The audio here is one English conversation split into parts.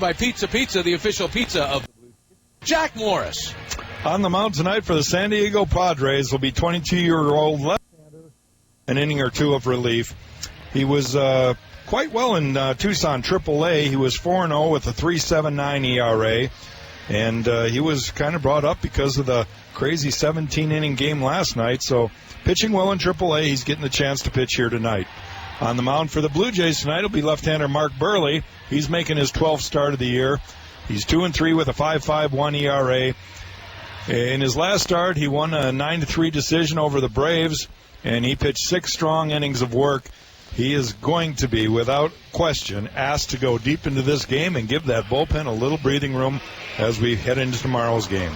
By Pizza Pizza, the official pizza of Jack Morris. On the mound tonight for the San Diego Padres will be 22-year-old left-hander, an inning or two of relief. He was quite well in Tucson AAA. He was 4-0 with a 3.79 ERA, and he was kind of brought up because of the crazy 17-inning game last night. So pitching well in AAA, he's getting the chance to pitch here tonight. On the mound for the Blue Jays tonight will be left-hander Mark Buehrle. He's making his 12th start of the year. He's 2-3 with a 5.51 ERA. In his last start, he won a 9-3 decision over the Braves, and he pitched 6 strong innings of work. He is going to be, without question, asked to go deep into this game and give that bullpen a little breathing room as we head into tomorrow's game.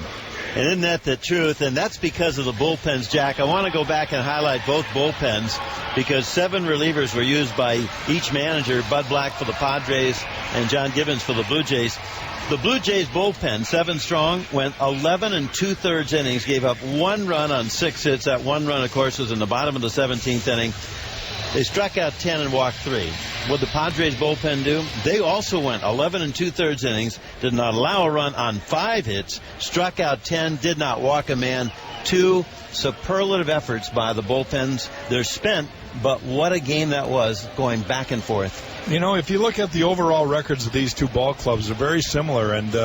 And isn't that the truth? And that's because of the bullpens, Jack. I want to go back and highlight both bullpens because 7 relievers were used by each manager, Bud Black for the Padres and John Gibbons for the Blue Jays. The Blue Jays bullpen, 7 strong, went 11 2/3 innings, gave up 1 run on 6 hits. That 1 run, of course, was in the bottom of the 17th inning. They struck out 10 and walked 3. What the Padres bullpen do? They also went 11 2/3 innings, did not allow a run on 5 hits, struck out 10, did not walk a man. 2 superlative efforts by the bullpens. They're spent, but what a game that was, going back and forth. You know, if you look at the overall records of these 2 ball clubs, they're very similar, and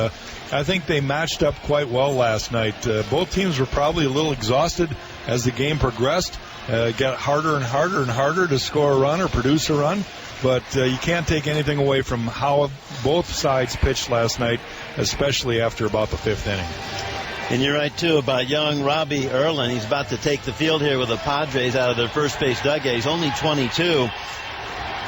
I think they matched up quite well last night. Both teams were probably a little exhausted as the game progressed. Got harder and harder and harder to score a run or produce a run, but you can't take anything away from how both sides pitched last night, especially after about the 5th inning. And you're right, too, about young Robbie Erlin. He's about to take the field here with the Padres out of their first base dugout. He's only 22.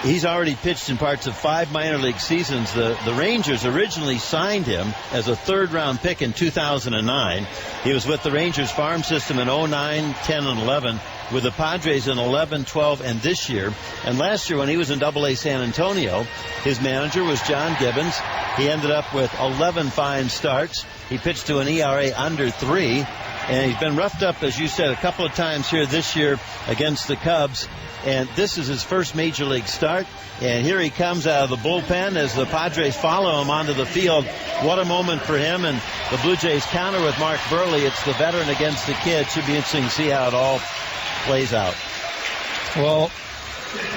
He's already pitched in parts of 5 minor league seasons. The Rangers originally signed him as a 3rd-round pick in 2009. He was with the Rangers farm system in 09, 10, and 11, with the Padres in 11, 12, and this year. And last year when he was in AA San Antonio, his manager was John Gibbons. He ended up with 11 fine starts. He pitched to an ERA under 3. And he's been roughed up, as you said, a couple of times here this year against the Cubs. And this is his first major league start. And here he comes out of the bullpen as the Padres follow him onto the field. What a moment for him. And the Blue Jays counter with Mark Buehrle. It's the veteran against the kid. Should be interesting to see how it all plays out. Well,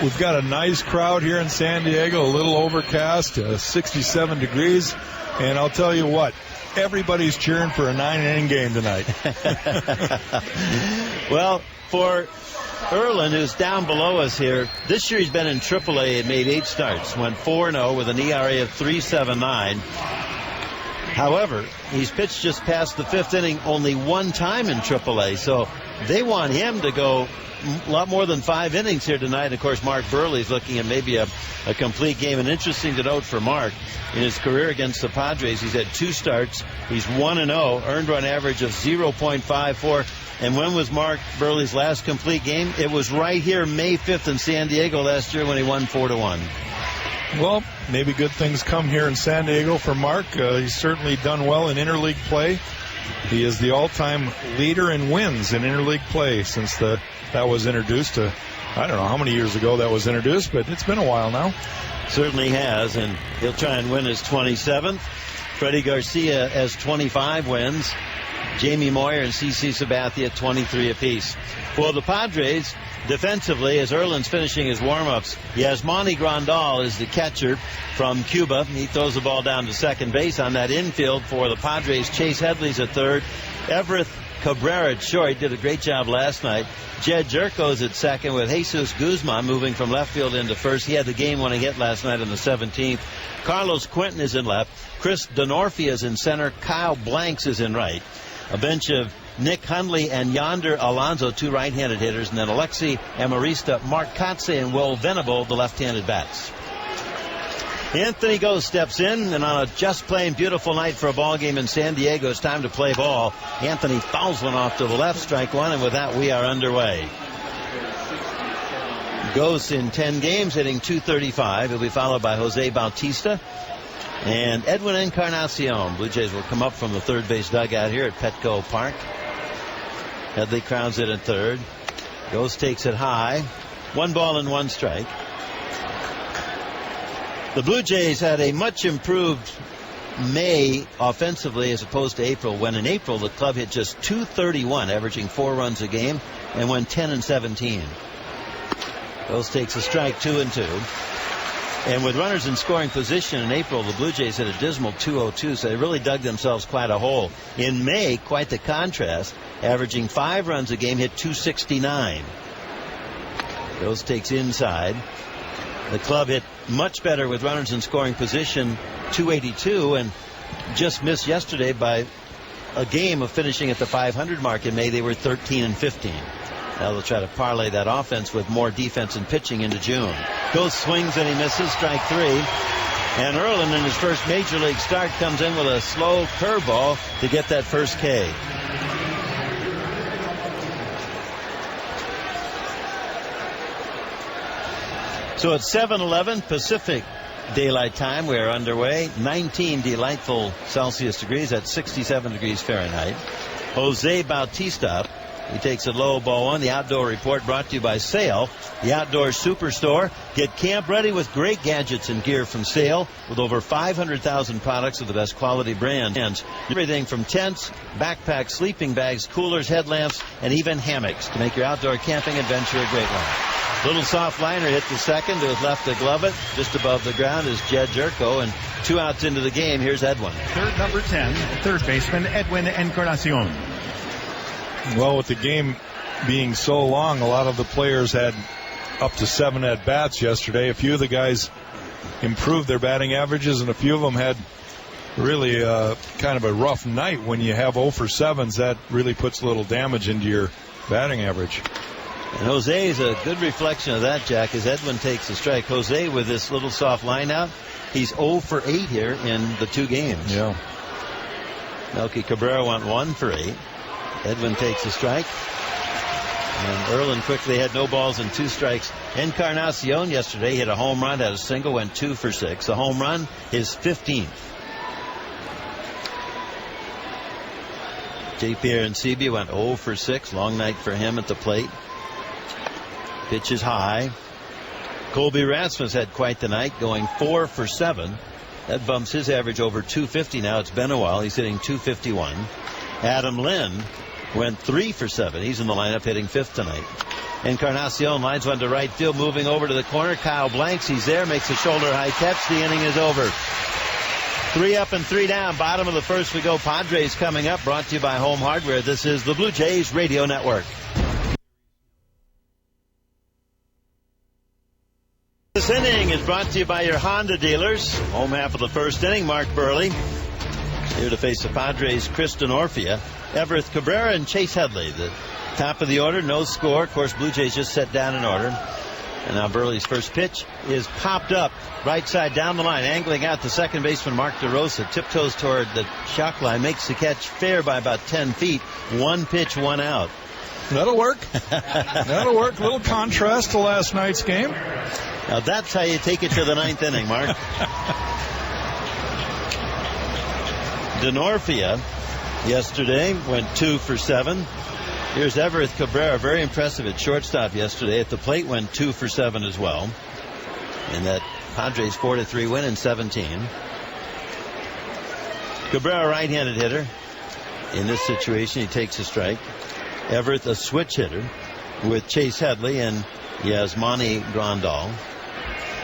we've got a nice crowd here in San Diego, a little overcast, 67 degrees. And I'll tell you what, everybody's cheering for a 9-inning game tonight. Well, for Erlin, who's down below us here, this year he's been in AAA and made 8 starts, went 4-0 with an ERA of 3.79. However, he's pitched just past the 5th inning only 1 time in AAA, so they want him to go a lot more than 5 innings here tonight. And of course, Mark Buehrle is looking at maybe a complete game. And interesting to note for Mark, in his career against the Padres, he's had 2 starts. He's 1-0, earned run average of 0.54. And when was Mark Buehrle's last complete game? It was right here, May 5th in San Diego last year when he won 4-1. Well, maybe good things come here in San Diego for Mark. He's certainly done well in interleague play. He is the all-time leader in wins in interleague play since that was introduced. I don't know how many years ago that was introduced, but it's been a while now. Certainly has, and he'll try and win his 27th. Freddie Garcia has 25 wins. Jamie Moyer and CC Sabathia 23 apiece. For the Padres, defensively, as Erlin's finishing his warm-ups, Yasmani Grandal is the catcher from Cuba. He throws the ball down to second base. On that infield for the Padres, Chase Headley's at third. Everett Cabrera at short. He did a great job last night. Jed Jerko's at second with Jesus Guzman moving from left field into first. He had the game-winning hit last night on the 17th. Carlos Quentin is in left. Chris Denorfia is in center. Kyle Blanks is in right. A bench of Nick Hundley and Yonder Alonso, 2 right-handed hitters, and then Alexi Amarista, Mark Kotze, and Will Venable, the left-handed bats. Anthony Gose steps in, and on a just plain beautiful night for a ball game in San Diego, it's time to play ball. Anthony fouls one off to the left, strike 1, and with that we are underway. Gose in 10 games, hitting .235. He'll be followed by Jose Bautista and Edwin Encarnacion. Blue Jays will come up from the third base dugout here at Petco Park. Headley crowns it at third. Gose takes it high. 1 ball and 1 strike. The Blue Jays had a much improved May offensively as opposed to April, when in April the club hit just .231, averaging 4 runs a game, and went 10-17. Bills takes a strike, 2-2. And with runners in scoring position in April, the Blue Jays hit a dismal .202, so they really dug themselves quite a hole. In May, quite the contrast, averaging 5 runs a game, hit .269. Bills takes inside. The club hit much better with runners in scoring position, .282, and just missed yesterday by a game of finishing at the .500 mark. In May, they were 13-15. Now they'll try to parlay that offense with more defense and pitching into June. Goes, swings, and he misses. Strike 3. And Erlin, in his first major league start, comes in with a slow curveball to get that first K. So it's 7:11 Pacific Daylight Time. We are underway. 19 delightful Celsius degrees at 67 degrees Fahrenheit. Jose Bautista, he takes a low ball one. The Outdoor Report brought to you by Sale, the outdoor superstore. Get camp ready with great gadgets and gear from Sale, with over 500,000 products of the best quality brands. Everything from tents, backpacks, sleeping bags, coolers, headlamps, and even hammocks to make your outdoor camping adventure a great one. Little soft liner hit the second to his left to glove it. Just above the ground is Jed Jerko, and 2 outs into the game. Here's Edwin. Third, number 10, third baseman Edwin Encarnacion. Well, with the game being so long, a lot of the players had up to 7 at-bats yesterday. A few of the guys improved their batting averages, and a few of them had really kind of a rough night. When you have 0 for 7s, that really puts a little damage into your batting average. And Jose is a good reflection of that, Jack, as Edwin takes a strike. Jose, with this little soft line out, he's 0 for 8 here in the 2 games. Yeah. Melky Cabrera went 1 for 8. Edwin takes a strike. And Erlin quickly had no balls and 2 strikes. Encarnacion yesterday hit a home run, had a single, went 2 for 6. A home run, his 15th. J.P. Arencibia went 0 for 6. Long night for him at the plate. Pitch is high. Colby Rasmus had quite the night, going 4 for 7. That bumps his average over 250 now. It's been a while. He's hitting 251. Adam Lynn went 3 for 7. He's in the lineup, hitting 5th tonight. Encarnacion lines one to right field, moving over to the corner. Kyle Blanks, he's there, makes a shoulder-high catch. The inning is over. 3 up and 3 down. Bottom of the first we go. Padres coming up, brought to you by Home Hardware. This is the Blue Jays Radio Network. This inning is brought to you by your Honda dealers. Home half of the first inning, Mark Burley here to face the Padres, Kristen Orfia, Everett Cabrera, and Chase Headley. The top of the order, no score. Of course, Blue Jays just set down in order. And now Burley's first pitch is popped up right side down the line, angling out to second baseman Mark DeRosa. Tiptoes toward the chalk line, makes the catch fair by about 10 feet. 1 pitch, 1 out. That'll work. That'll work. A little contrast to last night's game. Now that's how you take it to the 9th inning, Mark. Denorfia yesterday went 2 for 7. Here's Everett Cabrera, very impressive at shortstop yesterday. At the plate went 2 for 7 as well. And that Padres 4-3 win in 17. Cabrera, right-handed hitter. In this situation, he takes a strike. Everett, a switch hitter with Chase Headley and Yasmani Grandal.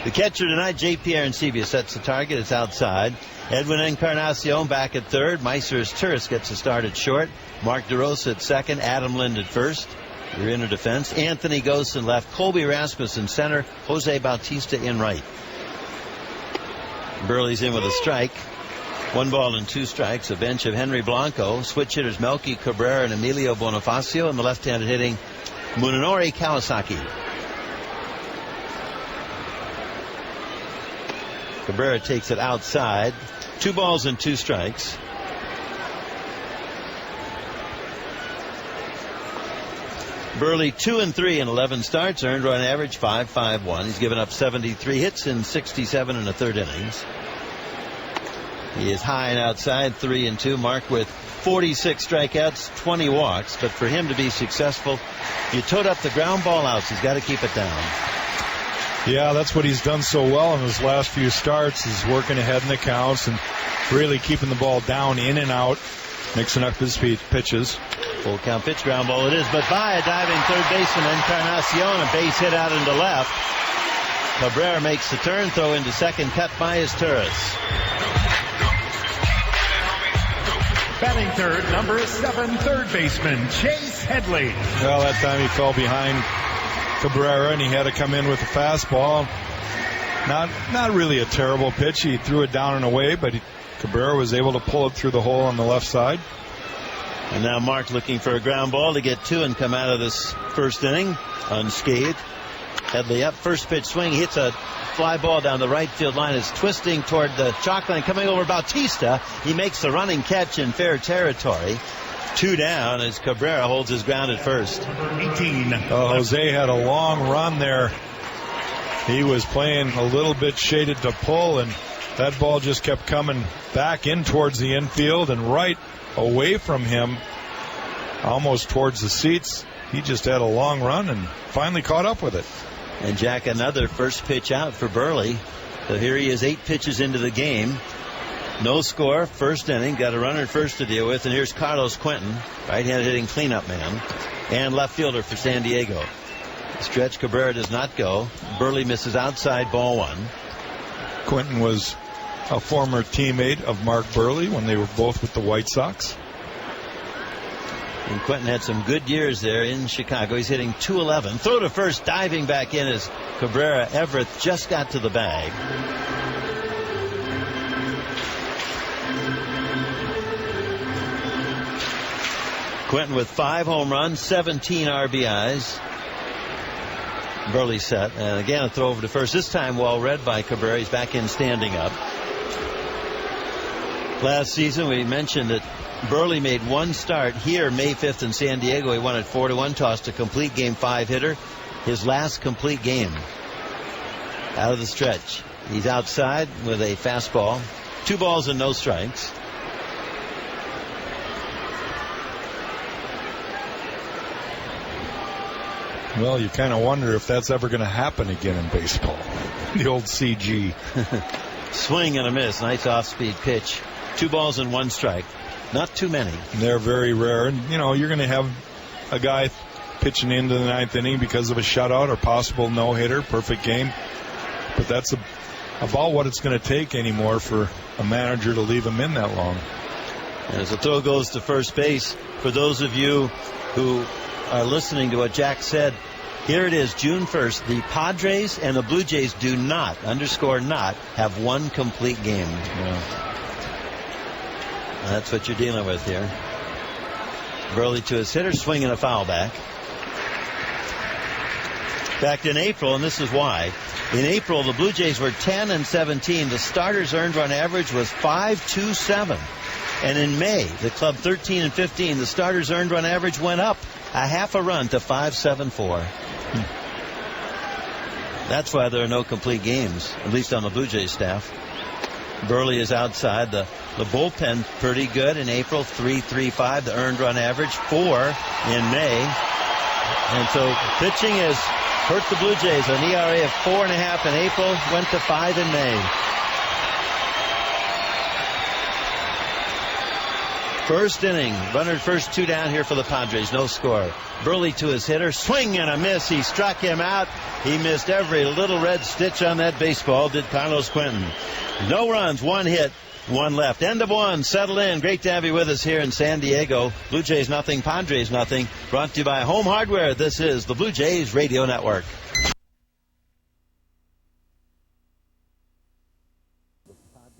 The catcher tonight, J.P. Arencibia, sets the target. It's outside. Edwin Encarnacion back at third. Meisers Turris gets a start at short. Mark DeRosa at second. Adam Lind at first. Your inner defense. Anthony Ghost in left. Colby Rasmus in center. Jose Bautista in right. Burley's in with a strike. 1 ball and 2 strikes. A bench of Henry Blanco. Switch hitters Melky Cabrera and Emilio Bonifacio. And the left-handed hitting Munenori Kawasaki. Cabrera takes it outside. 2 balls and 2 strikes. Burley 2-3 in 11 starts, earned run average 5.51. He's given up 73 hits in 67 1/3 innings. He is high and outside, 3-2. Mark with 46 strikeouts, 20 walks. But for him to be successful, you tote up the ground ball outs. He's got to keep it down. Yeah, that's what he's done so well in his last few starts, is working ahead in the counts and really keeping the ball down, in and out, mixing up his pitches. Full count pitch, ground ball it is, but by a diving third baseman, Encarnacion, a base hit out into left. Cabrera makes the turn, throw into second, cut by Turris. Batting third, number 7, third baseman, Chase Headley. Well, that time he fell behind Cabrera, and he had to come in with a fastball. Not really a terrible pitch. He threw it down and away, but Cabrera was able to pull it through the hole on the left side. And now Mark looking for a ground ball to get 2 and come out of this first inning unscathed. Headley up, first pitch swing, hits a fly ball down the right field line. It's twisting toward the chalk line, coming over Bautista. He makes the running catch in fair territory. 2 down as Cabrera holds his ground at first. 18. Jose had a long run there. He was playing a little bit shaded to pull, and that ball just kept coming back in towards the infield and right away from him, almost towards the seats. He just had a long run and finally caught up with it. And Jack, another first pitch out for Burley. So here he is 8 pitches into the game. No score, first inning, got a runner at first to deal with, and here's Carlos Quentin, right-handed hitting cleanup man, and left fielder for San Diego. Stretch Cabrera does not go. Burley misses outside, ball 1. Quentin was a former teammate of Mark Burley when they were both with the White Sox. And Quentin had some good years there in Chicago. He's hitting .211. Throw to first, diving back in as Cabrera. Everett just got to the bag. Quentin with 5 home runs, 17 RBIs. Burley set. And again, a throw over to first. This time well read by Cabrera. He's back in standing up. Last season, we mentioned that Burley made 1 start here May 5th in San Diego. He won it 4-1, tossed a complete game 5 hitter. His last complete game out of the stretch. He's outside with a fastball. 2 balls and no strikes. Well, you kind of wonder if that's ever going to happen again in baseball. The old CG. Swing and a miss. Nice off-speed pitch. 2 balls and 1 strike. Not too many. They're very rare. And, you're going to have a guy pitching into the 9th inning because of a shutout or possible no-hitter, perfect game. But that's about what it's going to take anymore for a manager to leave him in that long. And as the throw goes to first base, for those of you who are listening to what Jack said, here it is, June 1st. The Padres and the Blue Jays do not, _not, have 1 complete game. Yeah. That's what you're dealing with here. Burley to his hitter, swinging a foul back. Back in April, and this is why. In April, the Blue Jays were 10-17. The starters' earned run average was .527. And in May, the club 13-15. The starters' earned run average went up a half a run to .574. That's why there are no complete games, at least on the Blue Jays staff. Burley is outside. The bullpen pretty good in April, 3.35. The earned run average 4 in May. And so pitching has hurt the Blue Jays. An ERA of 4.5 in April, went to 5 in May. First inning, runner at first, 2 down here for the Padres, no score. Burley to his hitter, swing and a miss. He struck him out. He missed every little red stitch on that baseball, did Carlos Quentin. No runs, 1 hit, 1 left. End of 1, settle in. Great to have you with us here in San Diego. Blue Jays nothing, Padres nothing. Brought to you by Home Hardware. This is the Blue Jays Radio Network.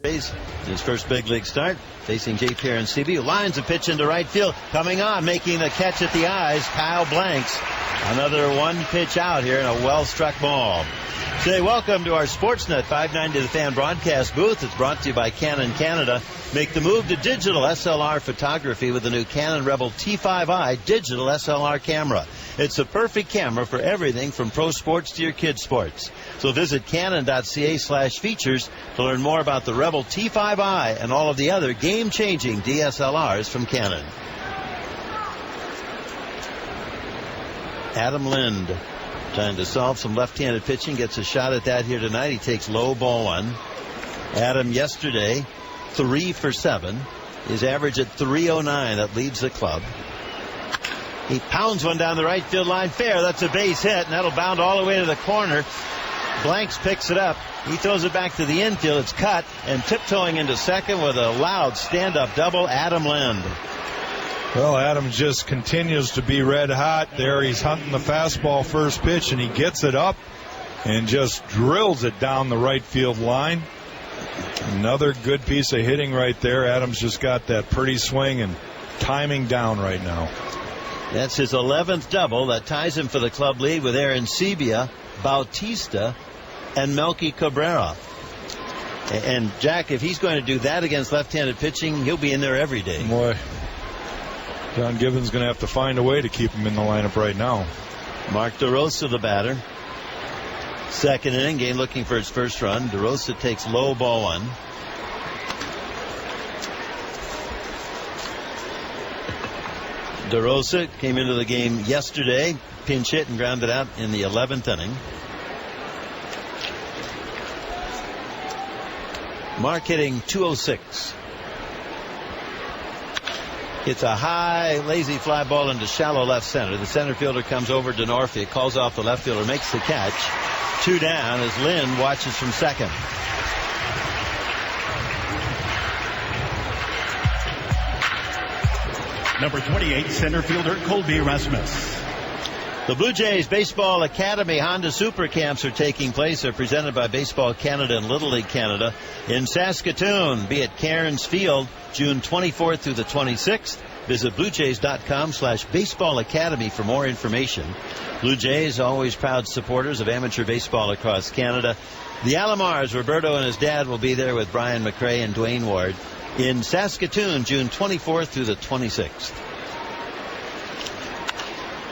His first big league start, facing J. Pierre Seeby, who lines a pitch into right field. Coming on, making the catch at the eyes, Kyle Blanks. Another 1 pitch out here and a well-struck ball. Say welcome to our Sportsnet 590 The Fan broadcast booth. It's brought to you by Canon Canada. Make the move to digital SLR photography with the new Canon Rebel T5i digital SLR camera. It's the perfect camera for everything from pro sports to your kids' sports. So visit canon.ca/features to learn more about the Rebel T5i and all of the other game-changing DSLRs from Canon. Adam Lind Trying to solve some left-handed pitching. Gets a shot at that here tonight. He takes low, ball one. Adam yesterday, 3 for 7. His average at 309. That leads the club. He pounds one down the right field line. Fair. That's a base hit, and that'll bound all the way to the corner. Blanks picks it up. He throws it back to the infield. It's cut, and tiptoeing into second with a loud stand-up double, Adam Lind. Well, Adam just continues to be red hot there. He's hunting the fastball first pitch, and he gets it up and just drills it down the right field line. Another good piece of hitting right there. Adams just got that pretty swing and timing down right now. That's his 11th double. That ties him for the club lead with Aaron Sebia, Bautista, and Melky Cabrera. And Jack, if he's going to do that against left-handed pitching, he'll be in there every day. Boy, John Gibbons going to have to find a way to keep him in the lineup right now. Mark DeRosa, the batter. Second inning, game looking for its first run. DeRosa takes low, ball one. DeRosa came into the game yesterday, pinch hit and grounded out in the 11th inning. Mark hitting .206. It's a high, lazy fly ball into shallow left center. The center fielder comes over to Norfie, calls off the left fielder, makes the catch. 2 down as Lind watches from second. Number 28, center fielder Colby Rasmus. The Blue Jays Baseball Academy Honda Super Camps are taking place. They're presented by Baseball Canada and Little League Canada in Saskatoon. Be at Cairns Field, June 24th through the 26th. Visit bluejays.com/baseball academy for more information. Blue Jays always proud supporters of amateur baseball across Canada. The Alomars, Roberto and his dad will be there with Brian McRae and Dwayne Ward in Saskatoon, June 24th through the 26th.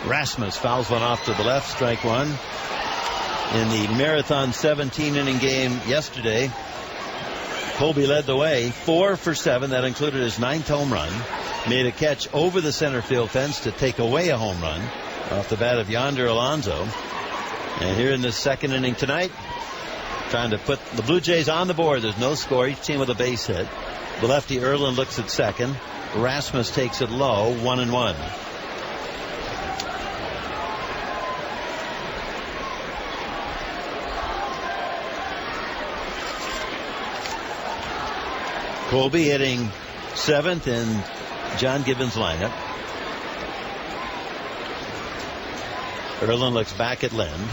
Rasmus fouls one off to the left, strike one. In the Marathon 17-inning game yesterday, Colby led the way, 4 for 7. That included his 9th home run. Made a catch over the center field fence to take away a home run off the bat of Yonder Alonso. And here in the second inning tonight, trying to put the Blue Jays on the board. There's no score, each team with a base hit. The lefty Erlin looks at second. Rasmus takes it low, 1-1. Colby hitting 7th in John Gibbons' lineup. Erlin looks back at Lind.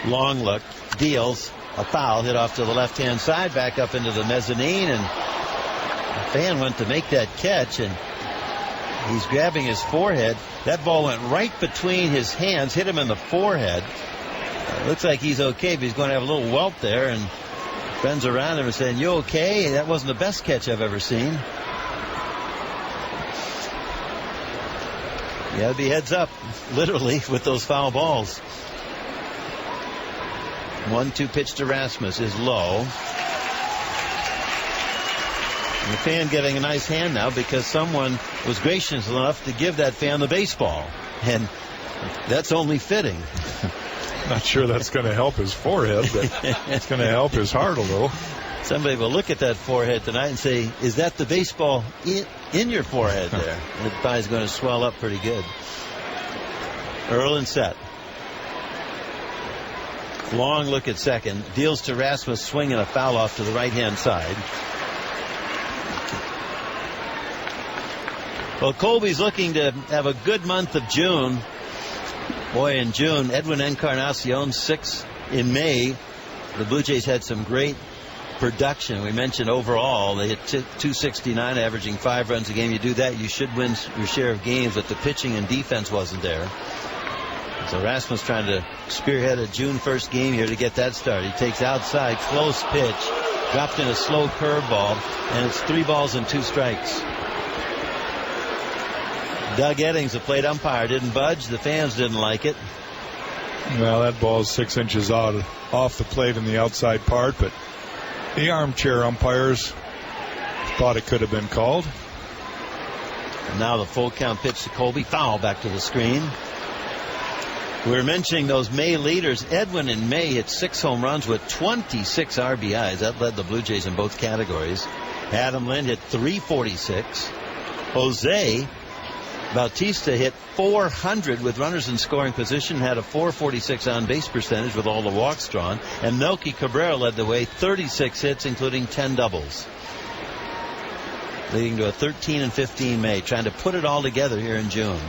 Long look, deals a foul, hit off to the left-hand side, back up into the mezzanine, and the fan went to make that catch, and he's grabbing his forehead. That ball went right between his hands, hit him in the forehead. Looks like he's okay, but he's going to have a little welt there, and friends around him are saying, "You okay? That wasn't the best catch I've ever seen." You gotta be heads up, literally, with those foul balls. 1-2 pitch to Rasmus is low. And the fan getting a nice hand now because someone was gracious enough to give that fan the baseball. And that's only fitting. Not sure that's going to help his forehead, but it's going to help his heart a little. Somebody will look at that forehead tonight and say, "Is that the baseball in your forehead there?" And the body's going to swell up pretty good. Erlin set. Long look at second. Deals to Rasmus, swinging a foul off to the right-hand side. Well, Colby's looking to have a good month of June. Boy, in June, Edwin Encarnacion, 6 in May. The Blue Jays had some great production. We mentioned overall they hit 269, averaging 5 runs a game. You do that, you should win your share of games, but the pitching and defense wasn't there. So Rasmus trying to spearhead a June 1st game here to get that started. He takes outside, close pitch, dropped in a slow curveball, and it's 3 balls and 2 strikes. Doug Eddings, the plate umpire, didn't budge. The fans didn't like it. Well, that ball is 6 inches off the plate in the outside part, but the armchair umpires thought it could have been called. And now the full count pitch to Colby. Foul back to the screen. We're mentioning those May leaders. Edwin in May hit 6 home runs with 26 RBIs. That led the Blue Jays in both categories. Adam Lind hit 346. Jose Bautista hit 400 with runners in scoring position, had a 446 on-base percentage with all the walks drawn. And Melky Cabrera led the way, 36 hits, including 10 doubles. Leading to a 13-15 May, trying to put it all together here in June.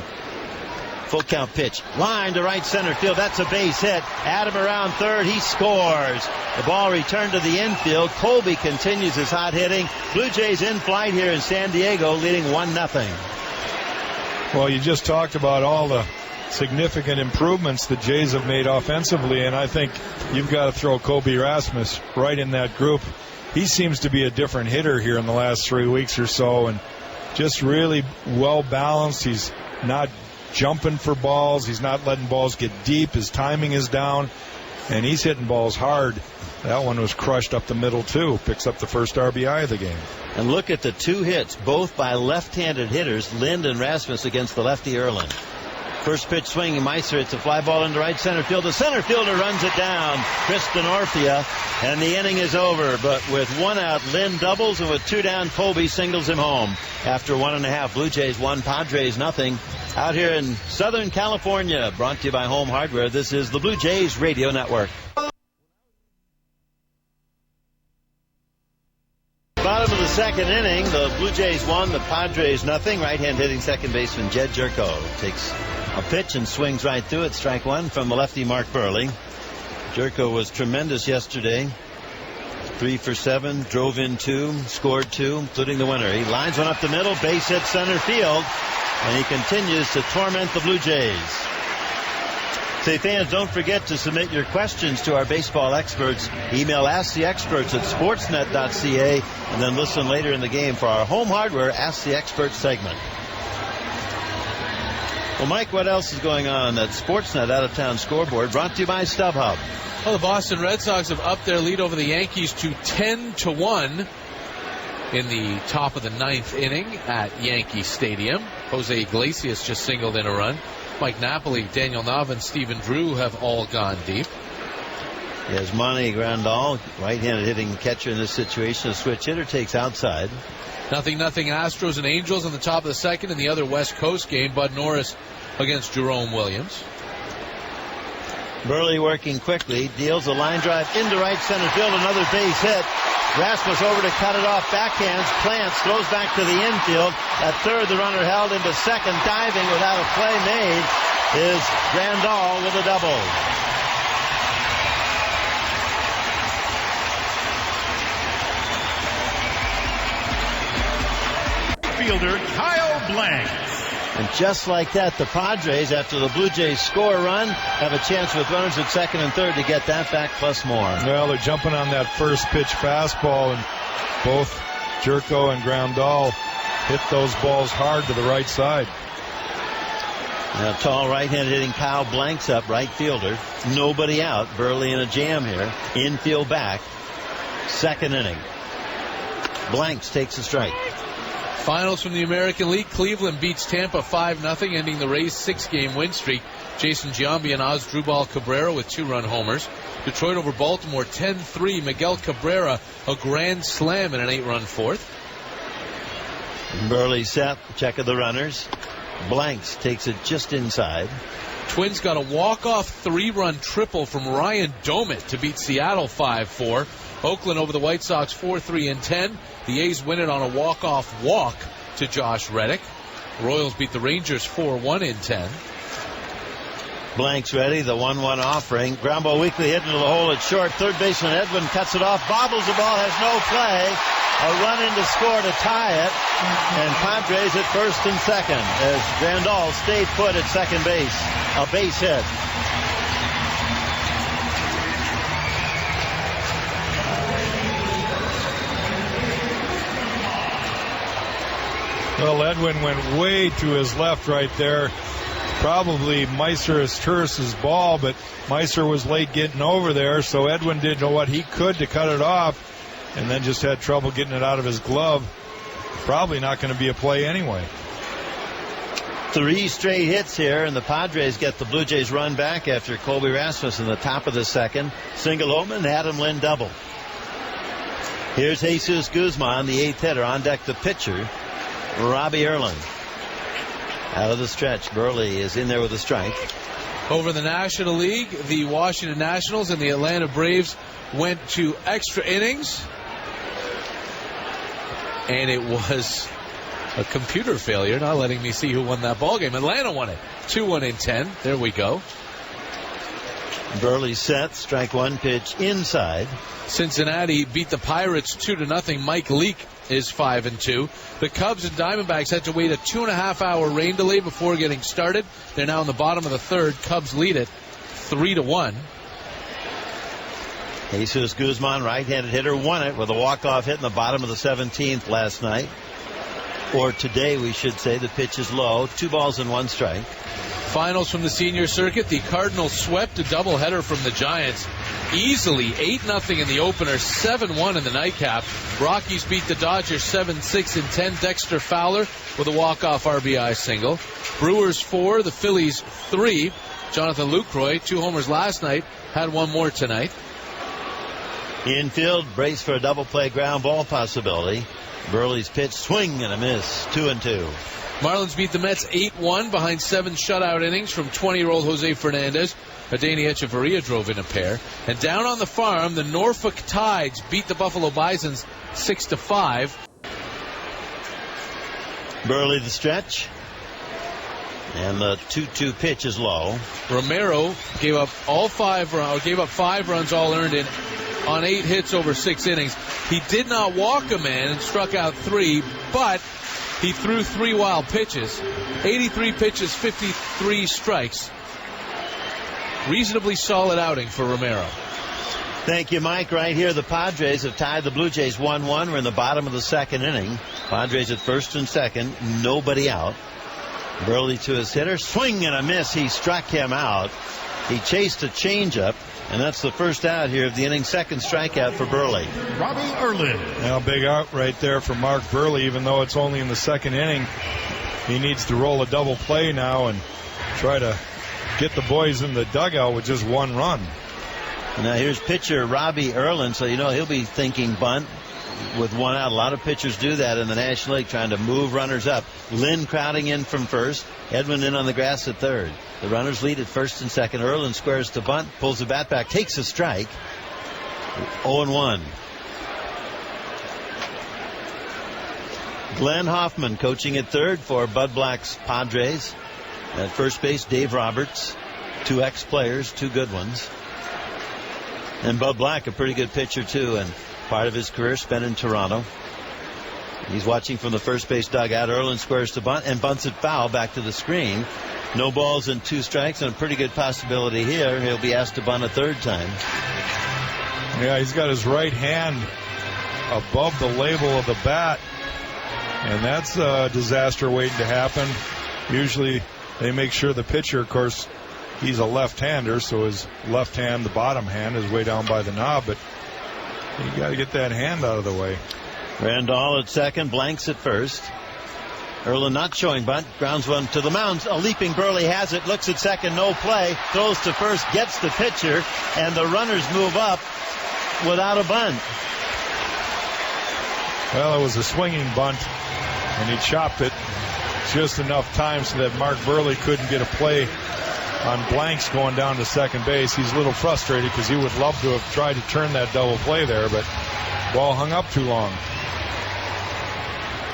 Full count pitch. Line to right center field. That's a base hit. Adam around third. He scores. The ball returned to the infield. Colby continues his hot hitting. Blue Jays in flight here in San Diego, leading 1-0. Well, you just talked about all the significant improvements the Jays have made offensively, and I think you've got to throw Colby Rasmus right in that group. He seems to be a different hitter here in the last 3 weeks or so, and just really well balanced. He's not jumping for balls. He's not letting balls get deep. His timing is down, and he's hitting balls hard. That one was crushed up the middle, too. Picks up the first RBI of the game. And look at the 2 hits, both by left-handed hitters, Lind and Rasmus against the lefty Erlin. First pitch swinging, Meister hits a fly ball into right center field. The center fielder runs it down, Chris Denorfia, and the inning is over. But with 1 out, Lind doubles, and with 2 down, Colby singles him home. After 1.5, Blue Jays 1, Padres 0. Out here in Southern California, brought to you by Home Hardware, this is the Blue Jays Radio Network. Bottom of the second inning, the Blue Jays 1, the Padres 0. Right-hand hitting second baseman Jed Jerko takes a pitch and swings right through it. Strike 1 from the lefty Mark Burley. Jerko was tremendous yesterday. 3 for 7, drove in 2, scored 2, including the winner. He lines one up the middle, base hit center field, and he continues to torment the Blue Jays. Say, fans, don't forget to submit your questions to our baseball experts. Email asktheexperts@sportsnet.ca, and then listen later in the game for our Home Hardware Ask the Experts segment. Well, Mike, what else is going on at Sportsnet Out of Town Scoreboard, brought to you by StubHub? Well, the Boston Red Sox have upped their lead over the Yankees to 10-1 in the top of the 9th inning at Yankee Stadium. Jose Iglesias just singled in a run. Mike Napoli, Daniel Nava, Stephen Drew have all gone deep. Yes, Monty Grandal, right-handed hitting catcher in this situation. A switch hitter takes outside. 0-0 Astros and Angels on the top of the second in the other West Coast game. Bud Norris against Jerome Williams. Burley working quickly, deals a line drive into right center field, another base hit. Rasmus over to cut it off, backhands, Plants, throws back to the infield. At third, the runner held into second, diving without a play made is Grandal with a double. Fielder Kyle Blank. And just like that, the Padres, after the Blue Jays score a run, have a chance with runners at second and third to get that back plus more. Well, they're jumping on that first pitch fastball, and both Jerko and Grandal hit those balls hard to the right side. Now, tall right-handed hitting Kyle Blank's up, right fielder. Nobody out. Burley in a jam here. Infield back. Second inning. Blanks takes a strike. Finals from the American League. Cleveland beats Tampa 5-0, ending the Rays' 6-game win streak. Jason Giambi and Asdrubal Cabrera with 2-run homers. Detroit over Baltimore 10-3. Miguel Cabrera a grand slam in an 8-run fourth. Burley set. Check of the runners. Blanks takes it just inside. Twins got a walk-off 3-run triple from Ryan Domit to beat Seattle 5-4. Oakland over the White Sox 4-3 in 10. The A's win it on a walk-off walk to Josh Reddick. Royals beat the Rangers 4-1 in 10. Blanks ready, the 1-1 offering. Ground ball weakly hit into the hole at short. Third baseman Edwin cuts it off, bobbles the ball, has no play. A run in to score to tie it. And Padres at first and second as Grandal stayed put at second base. A base hit. Well, Edwin went way to his left right there. Probably Meister's ball, but Meister was late getting over there, so Edwin did what he could to cut it off, and then just had trouble getting it out of his glove. Probably not going to be a play anyway. 3 straight hits here, and the Padres get the Blue Jays run back after Colby Rasmussen in the top of the second. Single home and Adam Lind double. Here's Jesus Guzman, the 8th hitter. On deck the pitcher, Robbie Erlin. Out of the stretch, Burley is in there with a strike. Over the National League, the Washington Nationals and the Atlanta Braves went to extra innings. And it was a computer failure, not letting me see who won that ball game. Atlanta won it 2-1 in 10. There we go. Burley set, strike one, pitch inside. Cincinnati beat the Pirates 2-0. Mike Leake is 5-2. The Cubs and Diamondbacks had to wait a 2.5-hour rain delay before getting started. They're now in the bottom of the third. Cubs lead it 3-1. Jesus Guzman, right-handed hitter, won it with a walk-off hit in the bottom of the 17th last night. Or today, we should say. The pitch is low. 2 balls and 1 strike. Finals from the senior circuit. The Cardinals swept a doubleheader from the Giants easily. 8-0 in the opener, 7-1 in the nightcap. Rockies beat the Dodgers 7-6 in 10. Dexter Fowler with a walk-off RBI single. Brewers 4, the Phillies 3. Jonathan Lucroy, 2 homers last night, had 1 more tonight. Infield, brace for a double play ground ball possibility. Burley's pitch, swing and a miss. 2-2. Marlins beat the Mets 8-1 behind 7 shutout innings from 20-year-old Jose Fernandez. Adeiny Echeverria drove in a pair. And down on the farm, the Norfolk Tides beat the Buffalo Bisons 6-5. Burley the stretch. And the 2-2 pitch is low. Romero gave up 5 runs all earned in on 8 hits over 6 innings. He did not walk a man and struck out 3, but he threw 3 wild pitches. 83 pitches, 53 strikes. Reasonably solid outing for Romero. Thank you, Mike. Right here, the Padres have tied the Blue Jays 1-1. We're in the bottom of the second inning. Padres at first and second, nobody out. Burley to his hitter, swing and a miss. He struck him out. He chased a changeup, and that's the first out here of the inning. Second strikeout for Burley. Robbie Erlin. Now, big out right there for Mark Burley, even though it's only in the second inning. He needs to roll a double play now and try to get the boys in the dugout with just 1 run. Now here's pitcher Robbie Erlin, so you know he'll be thinking bunt with 1 out. A lot of pitchers do that in the National League, trying to move runners up. Lynn crowding in from first. Edwin in on the grass at third. The runners lead at first and second. Erlin squares to bunt, pulls the bat back, takes a strike. 0-1. Glenn Hoffman coaching at third for Bud Black's Padres. At first base, Dave Roberts. 2 ex-players, 2 good ones. And Bud Black, a pretty good pitcher too, and part of his career spent in Toronto. He's watching from the first base dugout. Erlin squares to bunt and bunts it foul back to the screen. No balls and 2 strikes, and a pretty good possibility here. He'll be asked to bunt a 3rd time. Yeah, he's got his right hand above the label of the bat, and that's a disaster waiting to happen. Usually they make sure the pitcher, of course, he's a left-hander, so his left hand, the bottom hand, is way down by the knob, but you got to get that hand out of the way. Randall at second, Blanks at first. Erlin not showing bunt, grounds one to the mound. A leaping Burley has it, looks at second, no play, throws to first, gets the pitcher, and the runners move up without a bunt. Well, it was a swinging bunt, and he chopped it just enough time so that Mark Burley couldn't get a play on Blanks going down to second base. He's a little frustrated because he would love to have tried to turn that double play there, but ball hung up too long.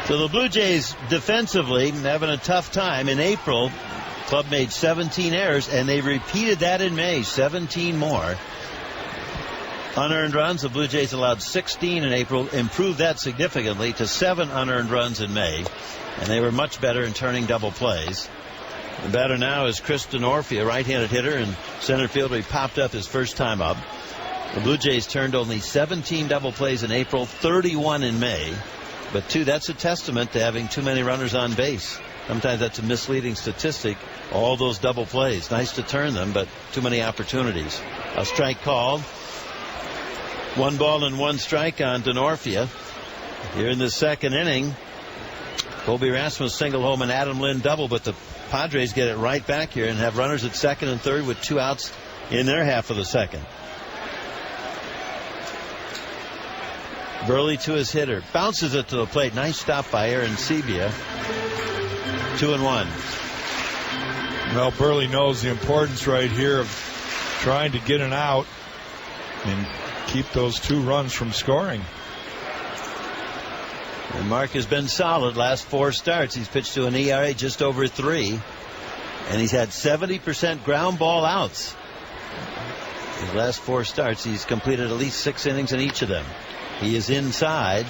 So the Blue Jays defensively having a tough time. In April, club made 17 errors, and they repeated that in May, 17 more. Unearned runs, the Blue Jays allowed 16 in April, improved that significantly to 7 unearned runs in May, and they were much better in turning double plays. The batter now is Chris Denorfia, a right-handed hitter in center field. He popped up his first time up. The Blue Jays turned only 17 double plays in April, 31 in May. But that's a testament to having too many runners on base. Sometimes that's a misleading statistic. All those double plays. Nice to turn them, but too many opportunities. A strike called. 1 ball and 1 strike on Denorfia. Here in the second inning, Colby Rasmus single home and Adam Lind double, but the Padres get it right back here and have runners at second and third with 2 outs in their half of the second. Burley to his hitter. Bounces it to the plate. Nice stop by Aaron Sebia. 2-1. Well, Burley knows the importance right here of trying to get an out and keep those 2 runs from scoring. And Mark has been solid last 4 starts. He's pitched to an ERA just over 3. And he's had 70% ground ball outs. His last 4 starts, he's completed at least 6 innings in each of them. He is inside,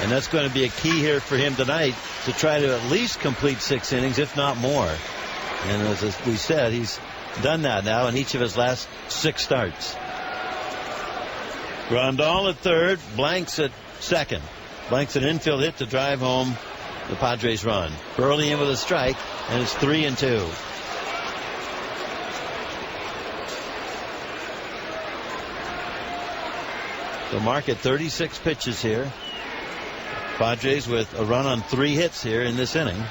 and that's going to be a key here for him tonight to try to at least complete 6 innings, if not more. And as we said, he's done that now in each of his last 6 starts. Grandal at third, Blanks at second. Blanks an infield hit to drive home the Padres run. Burley in with a strike, and it's 3-2. So Mark at 36 pitches here. Padres with a run on 3 hits here in this inning.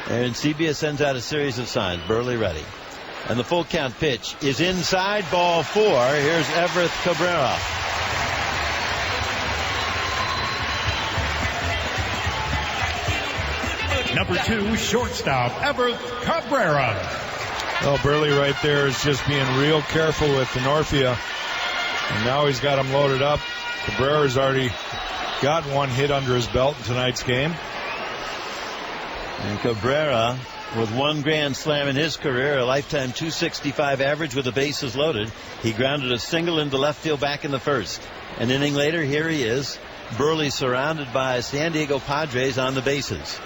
Aaron Sebia sends out a series of signs. Burley ready. And the full count pitch is inside, ball 4. Here's Everett Cabrera. Number 2, shortstop, Everett Cabrera. Well, Burley right there is just being real careful with Denorfia. And now he's got him loaded up. Cabrera's already got 1 hit under his belt in tonight's game. And Cabrera with 1 grand slam in his career, a lifetime .265 average with the bases loaded. He grounded a single into left field back in the first. An inning later, here he is. Burley surrounded by San Diego Padres on the bases.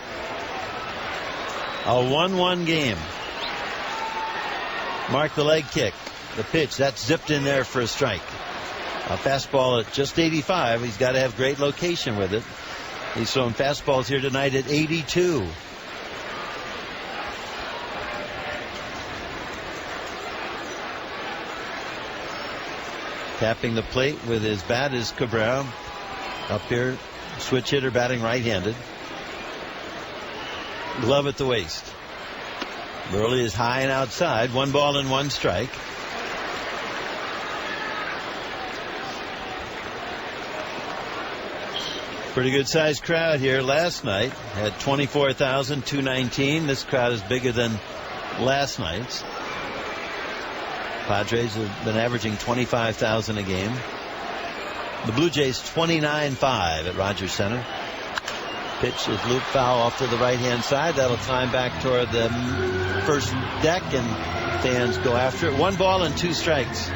A 1-1 game. Mark the leg kick. The pitch, that's zipped in there for a strike. A fastball at just 85. He's got to have great location with it. He's throwing fastballs here tonight at 82. Tapping the plate with his bat is Cabrera. Up here, switch hitter batting right-handed. Glove at the waist. Burley is high and outside. 1 ball and 1 strike. Pretty good sized crowd here last night. Had 24,219. This crowd is bigger than last night's. Padres have been averaging 25,000 a game. The Blue Jays 29-5 at Rogers Center. Pitch is loop foul off to the right-hand side. That'll climb back toward the first deck, and fans go after it. 1 ball and 2 strikes.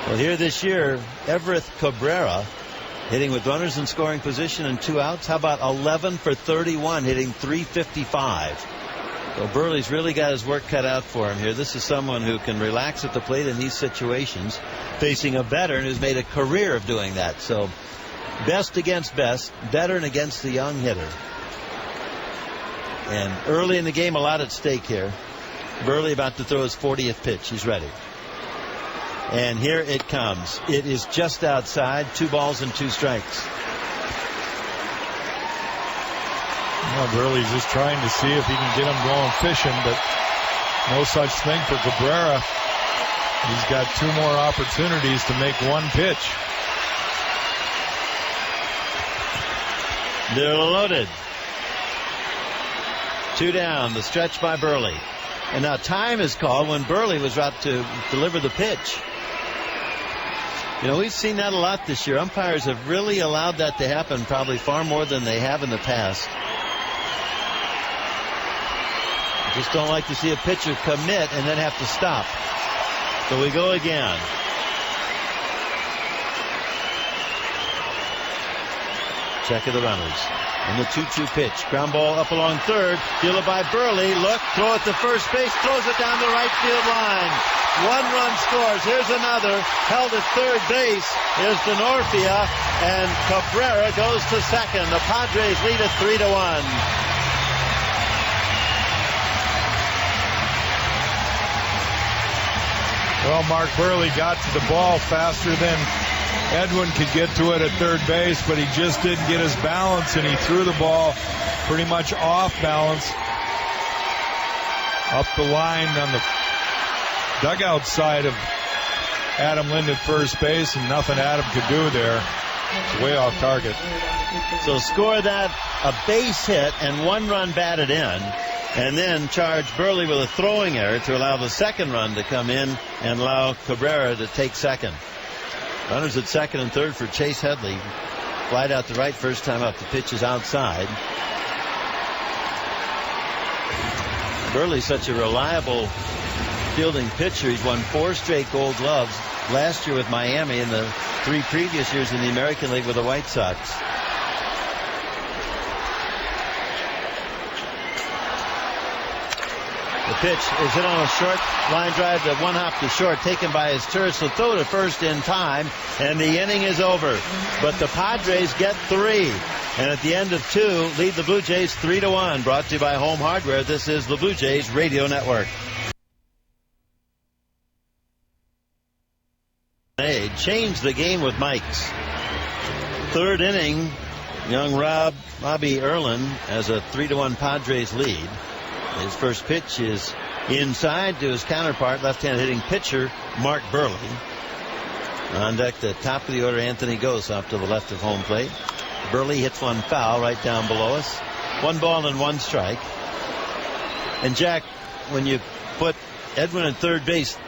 Well, here this year, Everett Cabrera hitting with runners in scoring position and 2 outs. How about 11 for 31, hitting .355. So Burley's really got his work cut out for him here. This is someone who can relax at the plate in these situations, facing a veteran who's made a career of doing that. So best against best, veteran against the young hitter. And early in the game, a lot at stake here. Burley about to throw his 40th pitch. He's ready. And here it comes. It is just outside. 2 balls and 2 strikes. Well, Burley's just trying to see if he can get him going fishing, but no such thing for Cabrera. He's got 2 more opportunities to make 1 pitch. They're loaded. 2 down. The stretch by Burley. And now time is called when Burley was about to deliver the pitch. You know, we've seen that a lot this year. Umpires have really allowed that to happen, probably far more than they have in the past. Just don't like to see a pitcher commit and then have to stop. So we go again. Check of the runners. And the 2-2 pitch. Ground ball up along third. Fielded by Burley. Look, throw it to first base. Throws it down the right field line. 1 run scores. Here's another. Held at third base is Denorfia. And Cabrera goes to second. The Padres lead it 3-1. Well, Mark Burley got to the ball faster than Edwin could get to it at third base, but he just didn't get his balance, and he threw the ball pretty much off balance up the line on the dugout side of Adam Lind at first base, and nothing Adam could do there. It's way off target. So score that, a base hit, and 1 run batted in, and then charge Burley with a throwing error to allow the second run to come in and allow Cabrera to take second. Runners at second and third for Chase Headley. Flied out to right first time up. The pitch is outside. Burley's such a reliable fielding pitcher. He's won 4 straight Gold Gloves. Last year with Miami and the 3 previous years in the American League with the White Sox. The pitch is hit on a short line drive to one hop to short, taken by his Turris. So throw to first in time, and the inning is over. But the Padres get 3. And at the end of 2, lead the Blue Jays 3-1. Brought to you by Home Hardware. This is the Blue Jays Radio Network. They changed the game with Mikes. 3rd inning, young Robbie Erlin has a 3-1 Padres lead. His first pitch is inside to his counterpart, left-hand hitting pitcher Mark Burley. On deck, the top of the order, Anthony Gose off to the left of home plate. Burley hits one foul right down below us. 1 ball and 1 strike. And Jack, when you put Edwin at third base,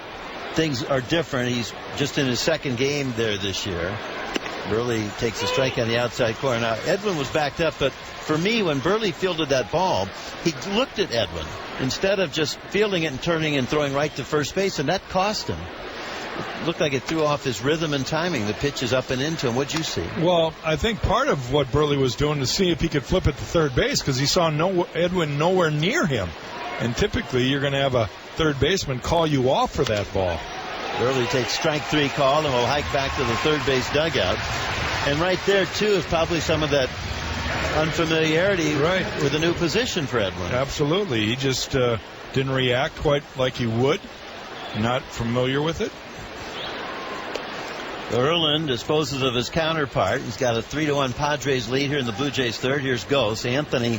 things are different. He's just in his 2nd game there this year. Burley takes a strike on the outside corner. Now, Edwin was backed up, but for me, when Burley fielded that ball, he looked at Edwin instead of just fielding it and turning and throwing right to first base, and that cost him. It looked like it threw off his rhythm and timing. The pitch is up and into him. What'd you see? Well, I think part of what Burley was doing to see if he could flip it to third base, because he saw Edwin nowhere near him. And typically, you're going to have a third baseman call you off for that ball. Burley takes strike 3 call and will hike back to the third base dugout. And right there, too, is probably some of that unfamiliarity with a new position for Edwin. Absolutely. He just didn't react quite like he would. Not familiar with it. Erlin disposes of his counterpart. He's got a 3-1 Padres lead here in the Blue Jays 3rd. Here's Gose. Anthony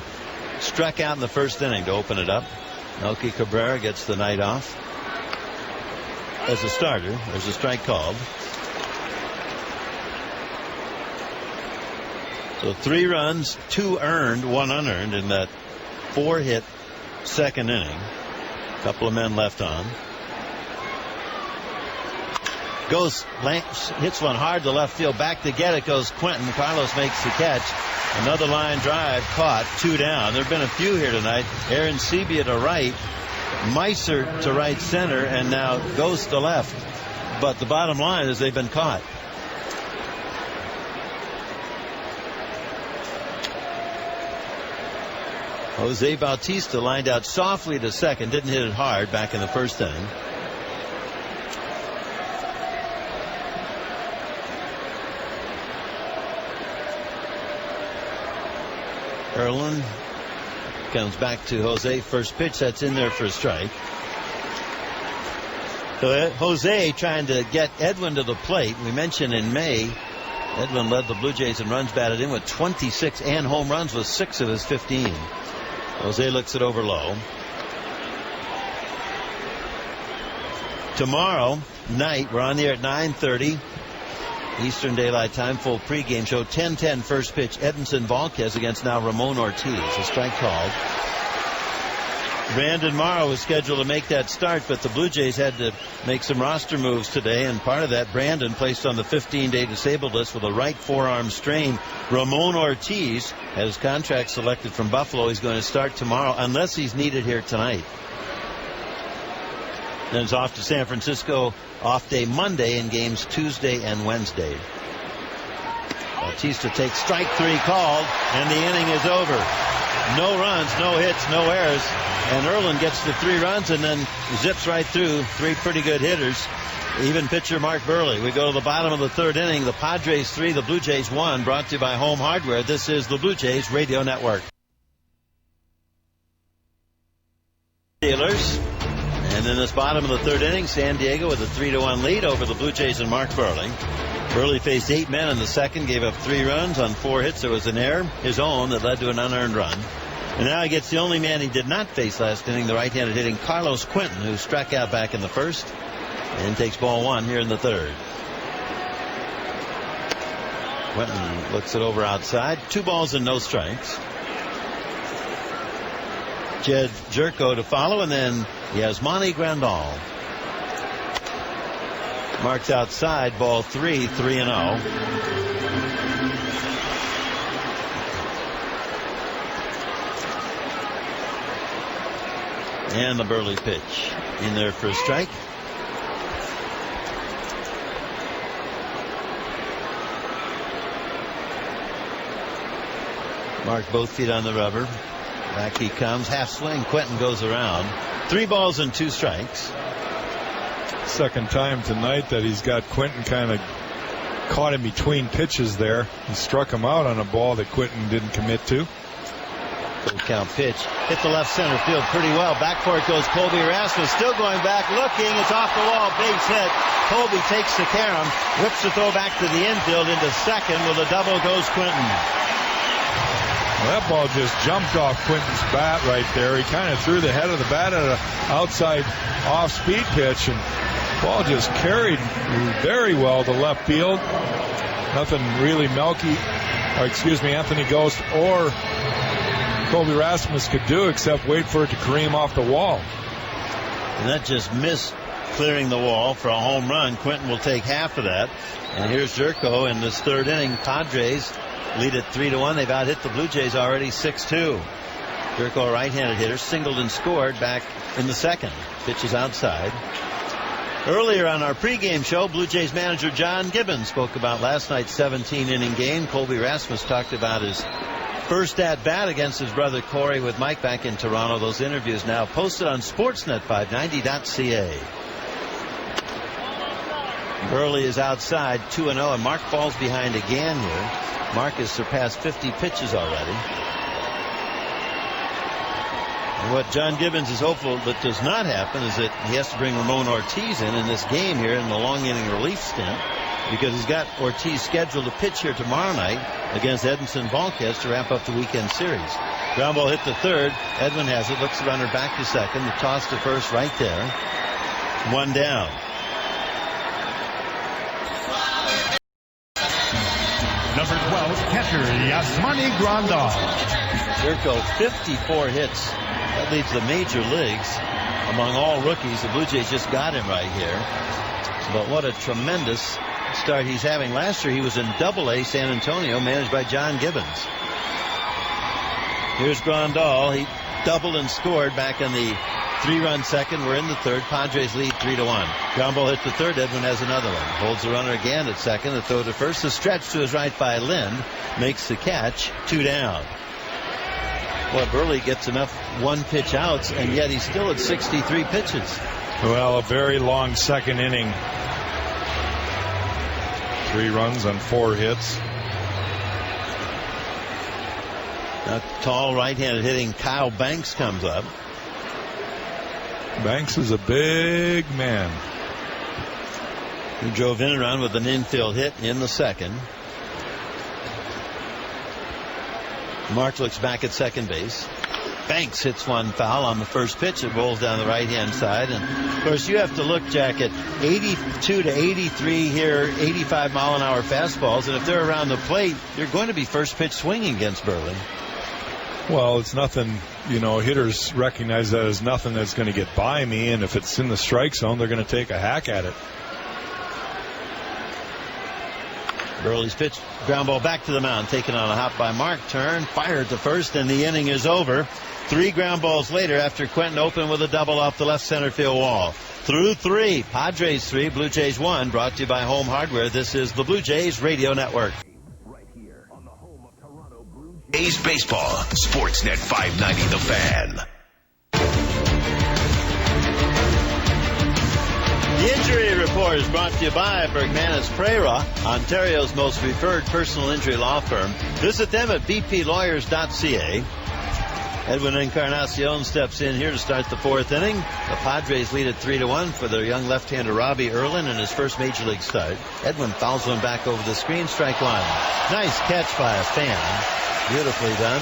struck out in the 1st inning to open it up. Melky Cabrera gets the night off as a starter. There's a strike called. So 3 runs, 2 earned, 1 unearned in that 4-hit 2nd inning. A couple of men left on. Gose hits one hard to left field. Back to get it goes Quentin. Carlos makes the catch. Another line drive caught. 2 down. There have been a few here tonight. Aaron Sebia to right. Meiser to right center, and now Gose to left. But the bottom line is they've been caught. Jose Bautista lined out softly to second, didn't hit it hard back in the 1st inning. Erlin comes back to Jose. First pitch, that's in there for a strike. So Jose trying to get Edwin to the plate. We mentioned in May, Edwin led the Blue Jays in runs batted in with 26 and home runs with 6 of his 15. Jose looks it over low. Tomorrow night, we're on the air at 9:30 Eastern Daylight Time, full pregame show. 10:10 first pitch. Edinson Volquez against now Ramon Ortiz. A strike called. Brandon Morrow was scheduled to make that start, but the Blue Jays had to make some roster moves today, and part of that, Brandon placed on the 15-day disabled list with a right forearm strain. Ramon Ortiz had his contract selected from Buffalo. He's going to start tomorrow unless he's needed here tonight. Then it's off to San Francisco, off day Monday in games Tuesday and Wednesday. Bautista takes strike 3 called, and the inning is over. No runs, no hits, no errors. And Erlin gets the 3 runs and then zips right through 3 pretty good hitters. Even pitcher Mark Burley. We go to the bottom of the 3rd inning. The Padres 3, the Blue Jays 1. Brought to you by Home Hardware. This is the Blue Jays Radio Network. Steelers. And And in this bottom of the third inning, San Diego with a 3-1 lead over the Blue Jays and Mark Buehrle. Buehrle faced 8 men in the second, gave up 3 runs on 4 hits. There was an error, his own, that led to an unearned run. And now he gets the only man he did not face last inning, the right-handed hitting Carlos Quentin, who struck out back in the first and takes ball 1 here in the third. Quentin looks it over outside. 2 balls and no strikes. Jed Jerko to follow, and then Yasmani Grandal. Marks outside, ball 3, 3-0. And the Buehrle pitch in there for a strike. Mark both feet on the rubber. Back he comes. Half swing. Quentin goes around. 3 balls and 2 strikes. Second time tonight that he's got Quentin kind of caught in between pitches there. He struck him out on a ball that Quentin didn't commit to. Full count pitch. Hit the left center field pretty well. Back for it goes Colby Rasmus. Still going back. Looking. It's off the wall. Base hit. Colby takes the carom. Whips the throw back to the infield into second. With a double goes Quentin. Well, that ball just jumped off Quentin's bat right there. He kind of threw the head of the bat at an outside off-speed pitch, and the ball just carried very well to left field. Nothing really Anthony Ghost or Colby Rasmus could do except wait for it to cream off the wall. And that just missed clearing the wall for a home run. Quentin will take half of that. And here's Jerko in this third inning. Padres lead at 3-1. They've out hit the Blue Jays already 6-2. Jerko, a right-handed hitter, singled and scored back in the second. Pitch is outside. Earlier on our pregame show, Blue Jays manager John Gibbons spoke about last night's 17-inning game. Colby Rasmus talked about his first at-bat against his brother Corey with Mike back in Toronto. Those interviews now posted on Sportsnet590.ca. Buehrle is outside 2-0, and Mark falls behind again here. Mark has surpassed 50 pitches already. And what John Gibbons is hopeful that does not happen is that he has to bring Ramon Ortiz in this game here in the long inning relief stint, because he's got Ortiz scheduled to pitch here tomorrow night against Edinson Volquez to wrap up the weekend series. Ground ball hit to third. Edwin has it, looks the runner back to second. The toss to first right there. 1 down. Number 12, catcher Yasmani Grandal. Jerko, 54 hits. That leads the major leagues among all rookies. The Blue Jays just got him right here. But what a tremendous start he's having. Last year he was in Double-A San Antonio, managed by John Gibbons. Here's Grandal. He doubled and scored back in the 3-run second. We're in the third. Padres lead 3-1. Ground ball hit to third. Edwin has another one. Holds the runner again at second. The throw to first. The stretch to his right by Lind. Makes the catch. 2 down. Well, Buehrle gets enough one-pitch outs, and yet he's still at 63 pitches. Well, a very long second inning. 3 runs on 4 hits. Now, tall right-handed hitting Kyle Banks comes up. Banks is a big man. He drove in and around with an infield hit in the second. Mark looks back at second base. Banks hits one foul on the first pitch. It rolls down the right-hand side. And, of course, you have to look, Jack, at 82 to 83 here, 85-mile-an-hour fastballs. And if they're around the plate, you're going to be first pitch swinging against Buehrle. Well, it's nothing, hitters recognize that as nothing that's going to get by me, and if it's in the strike zone, they're going to take a hack at it. Buehrle's pitch, ground ball back to the mound, taken on a hop by Mark. Turn, fired to first, and the inning is over. 3 ground balls later after Quentin opened with a double off the left center field wall. Through 3, Padres 3, Blue Jays 1, brought to you by Home Hardware. This is the Blue Jays Radio Network. A's Baseball, Sportsnet 590 The Fan. The injury report is brought to you by Bergmanis Prera, Ontario's most referred personal injury law firm. Visit them at bplawyers.ca. Edwin Encarnacion steps in here to start the 4th inning. The Padres lead at 3-1 for their young left-hander Robbie Erlin in his first major league start. Edwin fouls one back over the screen, strike one. Nice catch by a fan. Beautifully done.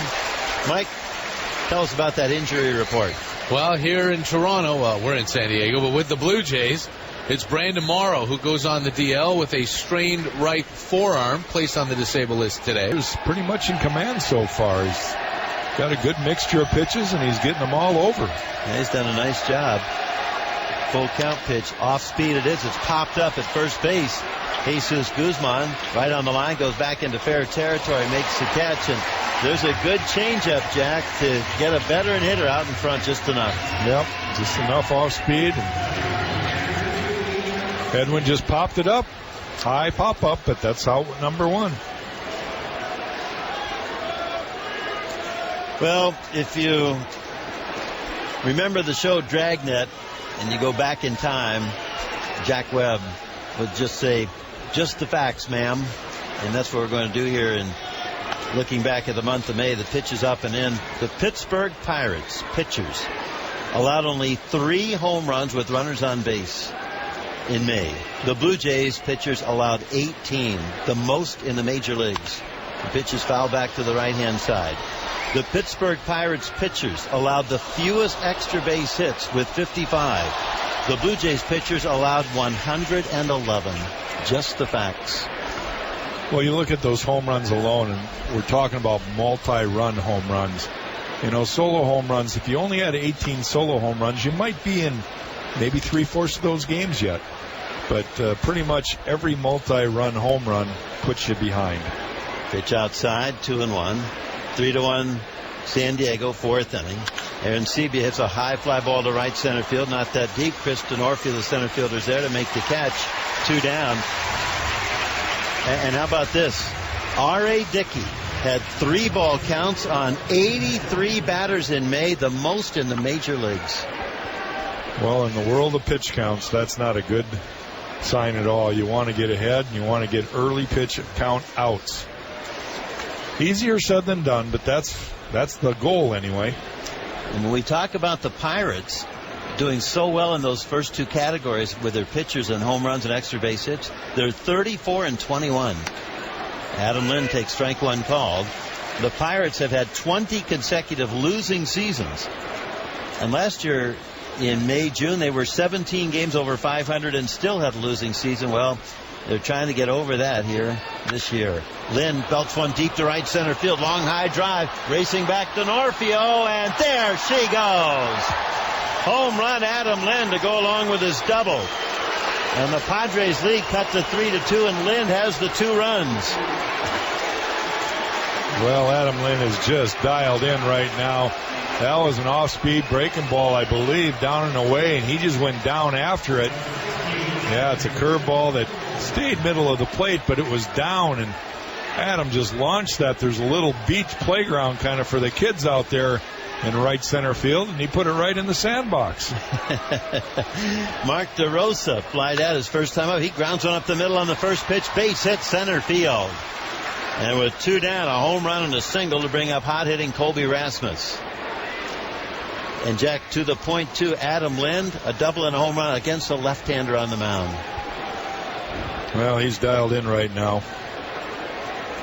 Mike, tell us about that injury report. Well, here in Toronto, we're in San Diego, but with the Blue Jays, it's Brandon Morrow who goes on the DL with a strained right forearm, placed on the disabled list today. He's pretty much in command so far. He's got a good mixture of pitches, and he's getting them all over. Yeah, he's done a nice job. Full count pitch. Off speed it is. It's popped up at first base. Jesus Guzman right on the line, goes back into fair territory, makes the catch, and there's a good changeup, Jack, to get a veteran hitter out in front just enough. Yep, just enough off speed. Edwin just popped it up. High pop up, but that's out number one. Well, if you remember the show Dragnet and you go back in time, Jack Webb would just say, "Just the facts, ma'am." And that's what we're going to do here. And looking back at the month of May, the pitch is up and in. The Pittsburgh Pirates pitchers allowed only 3 home runs with runners on base in May. The Blue Jays pitchers allowed 18, the most in the major leagues. The pitch is fouled back to the right-hand side. The Pittsburgh Pirates pitchers allowed the fewest extra base hits with 55. The Blue Jays pitchers allowed 111. Just the facts. Well, you look at those home runs alone, and we're talking about multi-run home runs. You know, solo home runs, if you only had 18 solo home runs, you might be in maybe 3/4 of those games yet. But pretty much every multi-run home run puts you behind. Pitch outside, 2-1. 3-1 San Diego, 4th inning. Aaron Sebia hits a high fly ball to right center field, not that deep. Chris Denorfia, the center fielder's there to make the catch. 2 down. And how about this? R.A. Dickey had 3 ball counts on 83 batters in May, the most in the major leagues. Well, in the world of pitch counts, that's not a good sign at all. You want to get ahead, and you want to get early pitch count outs. Easier said than done, but that's the goal anyway. And when we talk about the Pirates doing so well in those first 2 categories with their pitchers and home runs and extra base hits, they're 34-21. Adam Lind takes strike one called. The Pirates have had 20 consecutive losing seasons. And last year in May, June, they were 17 games over 500 and still had a losing season. Well, they're trying to get over that here this year. Lind belts one deep to right center field. Long high drive. Racing back to Norfio, and there she goes. Home run, Adam Lind, to go along with his double. And the Padres lead cut to 3-2, and Lind has the 2 runs. Well, Adam Lind is just dialed in right now. That was an off-speed breaking ball, I believe, down and away, and he just went down after it. Yeah, it's a curveball that stayed middle of the plate, but it was down, and Adam just launched that. There's a little beach playground kind of for the kids out there in right center field, and he put it right in the sandbox. Mark DeRosa flied out his first time up. He grounds one up the middle on the first pitch. Base hit center field. And with 2 down, a home run and a single to bring up hot-hitting Colby Rasmus. And Jack, to the point, too, Adam Lind, a double and a home run against a left-hander on the mound. Well, he's dialed in right now.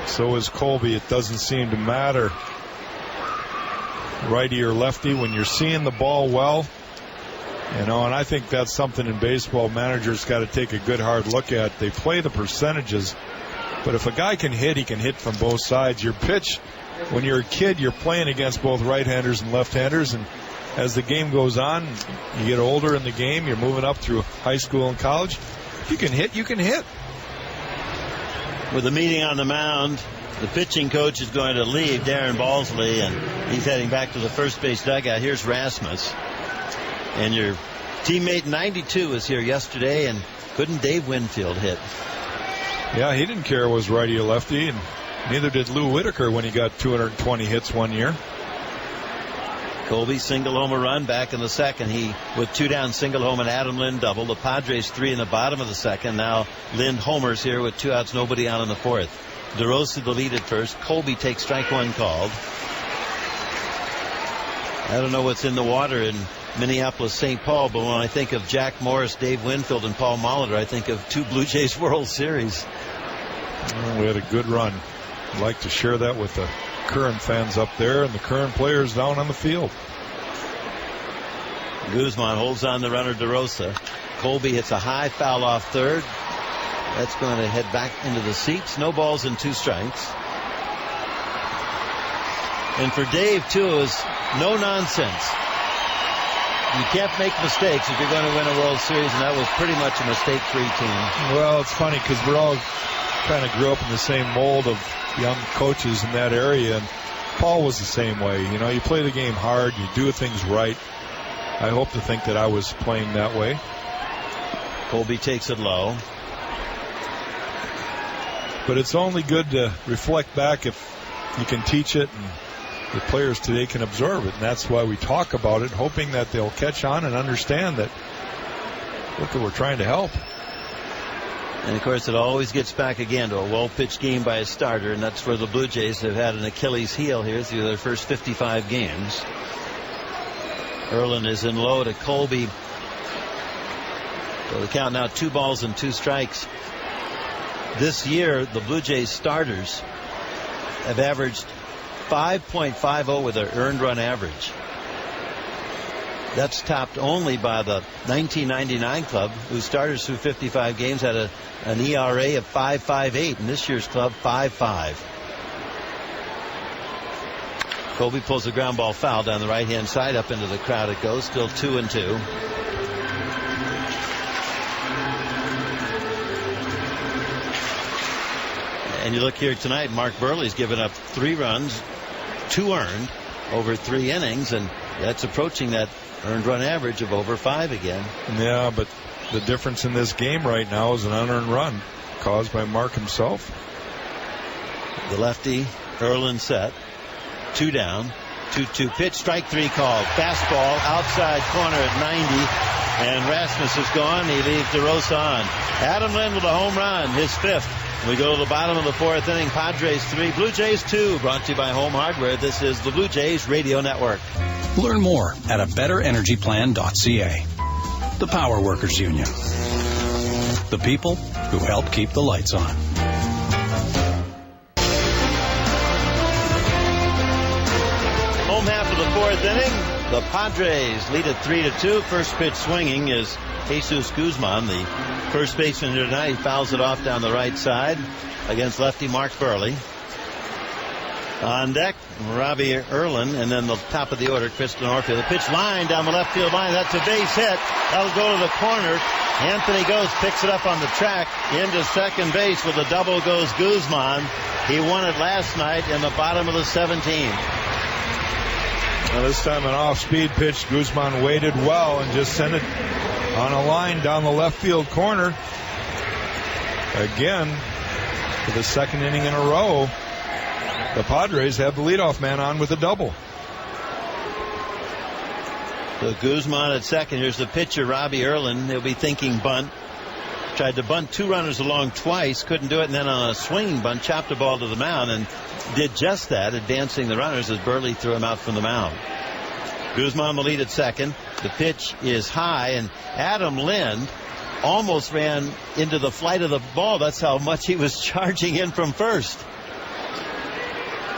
So is Colby. It doesn't seem to matter, righty or lefty, when you're seeing the ball well. You know, and I think that's something in baseball managers got to take a good hard look at. They play the percentages, but if a guy can hit, he can hit from both sides. Your pitch, when you're a kid, you're playing against both right-handers and left-handers, and as the game goes on, you get older in the game, you're moving up through high school and college. If you can hit, you can hit. With a meeting on the mound, the pitching coach is going to leave, Darren Balsley, and he's heading back to the first base dugout. Here's Rasmus. And your teammate 92 was here yesterday, and couldn't Dave Winfield hit? Yeah, he didn't care it was righty or lefty, and neither did Lou Whitaker when he got 220 hits one year. Colby single home a run back in the second. He with 2 down, single home, and Adam Lind double. The Padres 3 in the bottom of the second. Now Lind homers here with 2 outs, nobody out in the 4th. DeRosa the lead at first. Colby takes strike one called. I don't know what's in the water in Minneapolis, St. Paul, but when I think of Jack Morris, Dave Winfield, and Paul Molitor, I think of 2 Blue Jays World Series. Well, we had a good run. I'd like to share that with the current fans up there and the current players down on the field. Guzman holds on the runner DeRosa. Colby hits a high foul off third. That's going to head back into the seats. No balls and 2 strikes. And for Dave, too, it was no nonsense. You can't make mistakes if you're going to win a World Series, and that was pretty much a mistake-free team. Well, it's funny because we're all kind of grew up in the same mold of young coaches in that area, and Paul was the same way. You know, you play the game hard, you do things right. I hope to think that I was playing that way. Colby takes it low. But it's only good to reflect back if you can teach it and the players today can absorb it. And that's why we talk about it, hoping that they'll catch on and understand that, look, we're trying to help. And, of course, it always gets back again to a well-pitched game by a starter, and that's where the Blue Jays have had an Achilles heel here through their first 55 games. Erlin is in low to Colby. So the count now 2 balls and 2 strikes. This year, the Blue Jays starters have averaged 5.50 with their earned run average. That's topped only by the 1999 club, whose starters through 55 games had an ERA of 5.58, and this year's club 5.5. Colby pulls a ground ball foul down the right-hand side. Up into the crowd it goes. Still 2-2. And you look here tonight, Mark Burley's given up 3 runs, 2 earned over 3 innings, and that's approaching that earned run average of over 5 again. Yeah, but the difference in this game right now is an unearned run caused by Mark himself. The lefty, Erlin set. 2 down. 2-2 pitch. Strike 3 called. Fastball outside corner at 90. And Rasmus is gone. He leaves DeRosa on. Adam Lind with a home run, his 5th. We go to the bottom of the 4th inning. Padres 3, Blue Jays 2. Brought to you by Home Hardware. This is the Blue Jays Radio Network. Learn more at abetterenergyplan.ca. The Power Workers Union. The people who help keep the lights on. Home half of the 4th inning. The Padres lead it 3-2. First pitch swinging is Jesus Guzman, the first baseman here tonight. He fouls it off down the right side against lefty Mark Burley. On deck, Robbie Erlin, and then the top of the order, Chris Denorfia. The pitch line down the left field line. That's a base hit. That'll go to the corner. Anthony Gose picks it up on the track into second base with a double. Goes Guzman. He won it last night in the bottom of the 17th. Well, this time an off-speed pitch. Guzman waited well and just sent it on a line down the left field corner. Again, for the 2nd inning in a row, the Padres have the leadoff man on with a double. So Guzman at second. Here's the pitcher, Robbie Erlin. He'll be thinking bunt. Tried to bunt 2 runners along twice. Couldn't do it. And then on a swinging bunt, chopped the ball to the mound and did just that, advancing the runners as Burley threw him out from the mound. Guzman the lead at second. The pitch is high, and Adam Lind almost ran into the flight of the ball. That's how much he was charging in from first.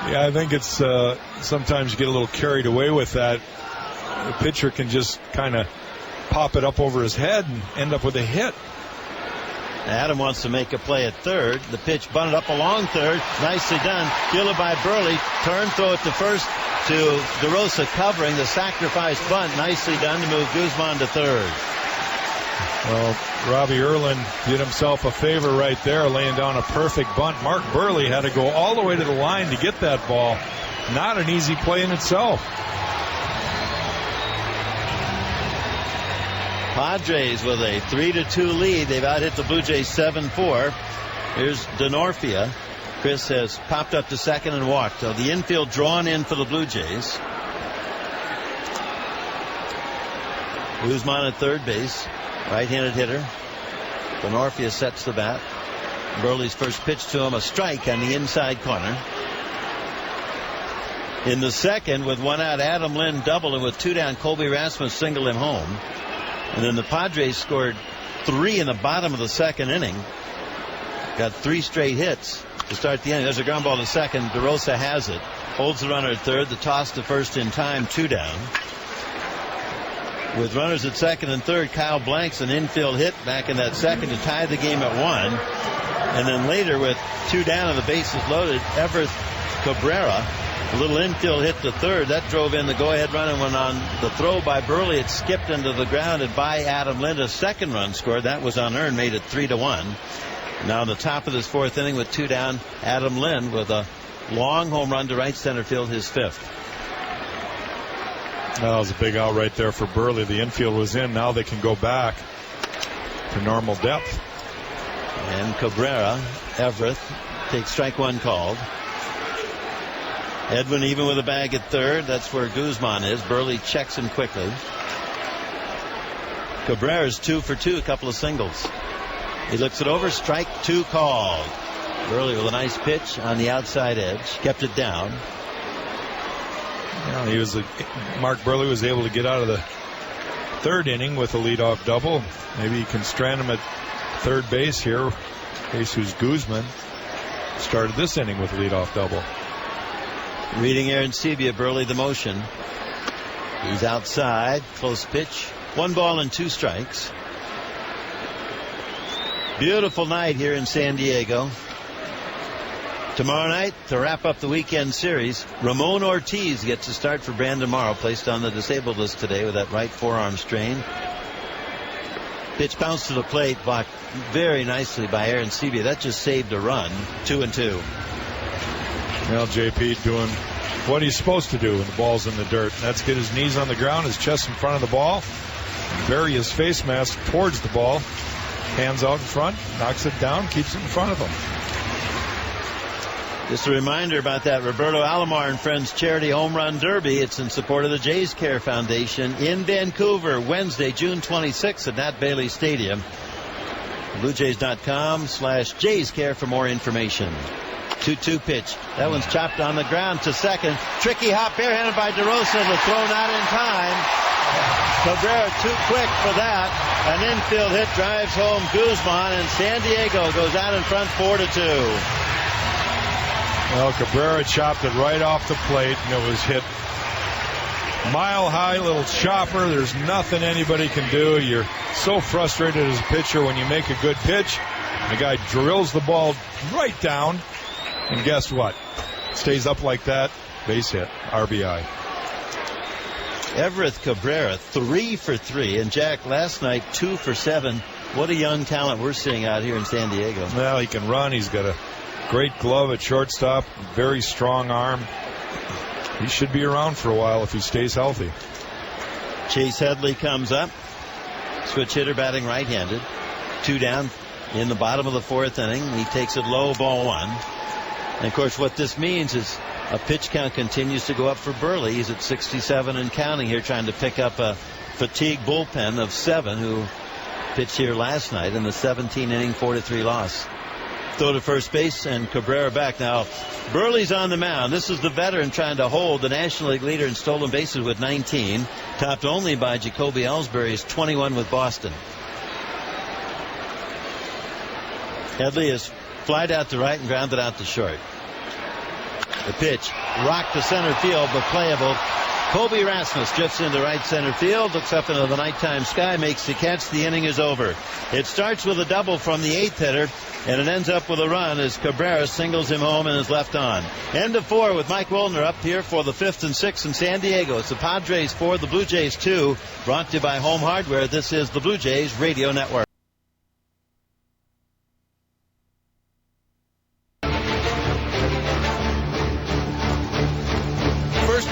Yeah, I think it's sometimes you get a little carried away with that. The pitcher can just kind of pop it up over his head and end up with a hit. Adam wants to make a play at third. The pitch bunted up along third. Nicely done. Fielded by Burley. Turn, throw it to first to DeRosa covering the sacrifice bunt. Nicely done to move Guzman to third. Well, Robbie Erlin did himself a favor right there, laying down a perfect bunt. Mark Burley had to go all the way to the line to get that ball. Not an easy play in itself. Padres with a 3-2 lead. They've out-hit the Blue Jays 7-4. Here's Denorfia. Chris has popped up to second and walked. So the infield drawn in for the Blue Jays. Guzman at third base. Right-handed hitter. Denorfia sets the bat. Burley's first pitch to him, a strike on the inside corner. In the second, with one out, Adam Lind doubled, and with two down, Colby Rasmus singled him home. And then the Padres scored 3 in the bottom of the second inning. Got 3 straight hits to start the inning. There's a ground ball to second. DeRosa has it. Holds the runner at third. The toss to first in time, 2 down. With runners at second and third, Kyle Blanks an infield hit back in that second to tie the game at 1. And then later, with 2 down and the bases loaded, Everett Cabrera, a little infield hit to third. That drove in the go-ahead run, and when on the throw by Burley, it skipped into the ground, and by Adam Lind, a second run scored. That was unearned, made it 3-1. Now in the top of this 4th inning with 2 down, Adam Lind with a long home run to right center field, his 5th. That was a big out right there for Burley. The infield was in. Now they can go back to normal depth. And Cabrera, Everett, takes strike 1 called. Edwin even with a bag at third. That's where Guzman is. Burley checks him quickly. Cabrera's 2 for 2, a couple of singles. He looks it over. Strike 2 called. Burley with a nice pitch on the outside edge. Kept it down. Mark Burley was able to get out of the 3rd inning with a leadoff double. Maybe he can strand him at third base here. Jesus Guzman started this inning with a leadoff double. Reading Aaron Sebia, Burley the motion. He's outside. Close pitch. 1 ball and 2 strikes. Beautiful night here in San Diego. Tomorrow night, to wrap up the weekend series, Ramon Ortiz gets a start for Brandon Morrow, placed on the disabled list today with that right forearm strain. Pitch bounced to the plate, blocked very nicely by Aaron Sebia. That just saved a run. 2-2. Well, JP doing what he's supposed to do when the ball's in the dirt. And that's get his knees on the ground, his chest in front of the ball, bury his face mask towards the ball, hands out in front, knocks it down, keeps it in front of him. Just a reminder about that Roberto Alomar and Friends Charity Home Run Derby. It's in support of the Jays Care Foundation in Vancouver, Wednesday, June 26th at Nat Bailey Stadium. BlueJays.com/Jays Care for more information. 2-2 pitch. That one's chopped on the ground to second. Tricky hop barehanded by DeRosa. The throw not in time. Cabrera too quick for that. An infield hit drives home Guzman, and San Diego goes out in front 4-2. Well, Cabrera chopped it right off the plate, and it was hit mile high, little chopper. There's nothing anybody can do. You're so frustrated as a pitcher when you make a good pitch. The guy drills the ball right down, and guess what? Stays up like that. Base hit. RBI. Everett Cabrera 3 for 3, and Jack last night 2 for 7. What a young talent we're seeing out here in San Diego. Well, he can run. He's got a great glove at shortstop. Very strong arm. He should be around for a while if he stays healthy. Chase Headley comes up. Switch hitter batting right-handed. 2 down in the bottom of the 4th inning. He takes it low, ball 1. And of course what this means is a pitch count continues to go up for Burley. He's at 67 and counting here, trying to pick up a fatigued bullpen of 7 who pitched here last night in the 17-inning 4-3 loss. Throw to first base and Cabrera back. Now Burley's on the mound. This is the veteran trying to hold the National League leader in stolen bases with 19, topped only by Jacoby Ellsbury's 21 with Boston. Headley is flied out to right and grounded out to short. The pitch rocked to center field, but playable. Colby Rasmus drifts into right center field, looks up into the nighttime sky, makes the catch. The inning is over. It starts with a double from the 8th hitter, and it ends up with a run as Cabrera singles him home and is left on. End of 4 with Mike Wollner up here for the 5th and 6th in San Diego. It's the Padres 4, the Blue Jays 2. Brought to you by Home Hardware. This is the Blue Jays Radio Network.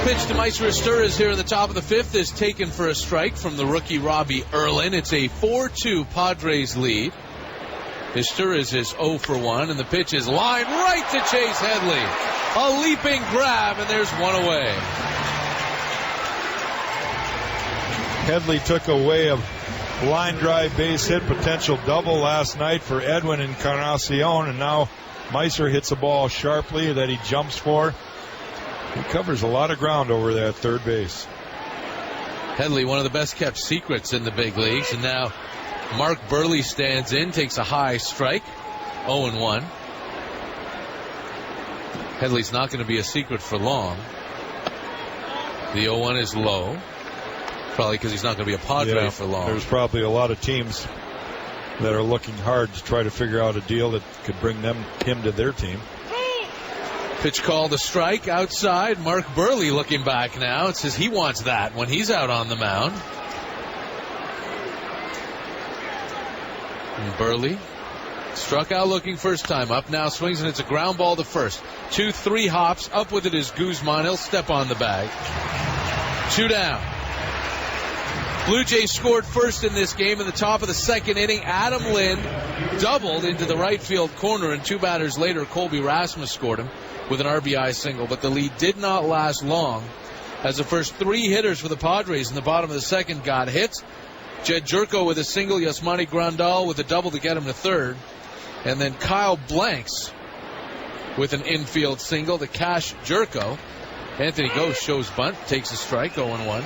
Pitch to Meister Asturias here in the top of the 5th is taken for a strike from the rookie Robbie Erlin. It's a 4-2 Padres lead. Asturias is 0 for 1, and the pitch is lined right to Chase Headley. A leaping grab, and there's one away. Headley took away a line drive base hit potential double last night for Edwin Encarnacion, and now Meister hits a ball sharply that he jumps for. He covers a lot of ground over there at third base. Headley, one of the best kept secrets in the big leagues. And now Mark Burley stands in, takes a high strike. 0-1. Headley's not going to be a secret for long. The 0-1 is low. Probably because he's not going to be a Padre for long. There's probably a lot of teams that are looking hard to try to figure out a deal that could bring him to their team. Pitch called a strike outside. Mark Burley looking back now. It says he wants that when he's out on the mound. And Burley struck out looking first time up. Now swings and it's a ground ball to first. 2-3 hops. Up with it is Guzman. He'll step on the bag. 2 down. Blue Jays scored first in this game in the top of the second inning. Adam Lind doubled into the right field corner, and 2 batters later, Colby Rasmus scored him with an RBI single. But the lead did not last long as the first 3 hitters for the Padres in the bottom of the second got hits. Jed Jerko with a single, Yasmani Grandal with a double to get him to third, and then Kyle Blanks with an infield single to cash Jerko. Anthony Ghost shows bunt, takes a strike, 0-1.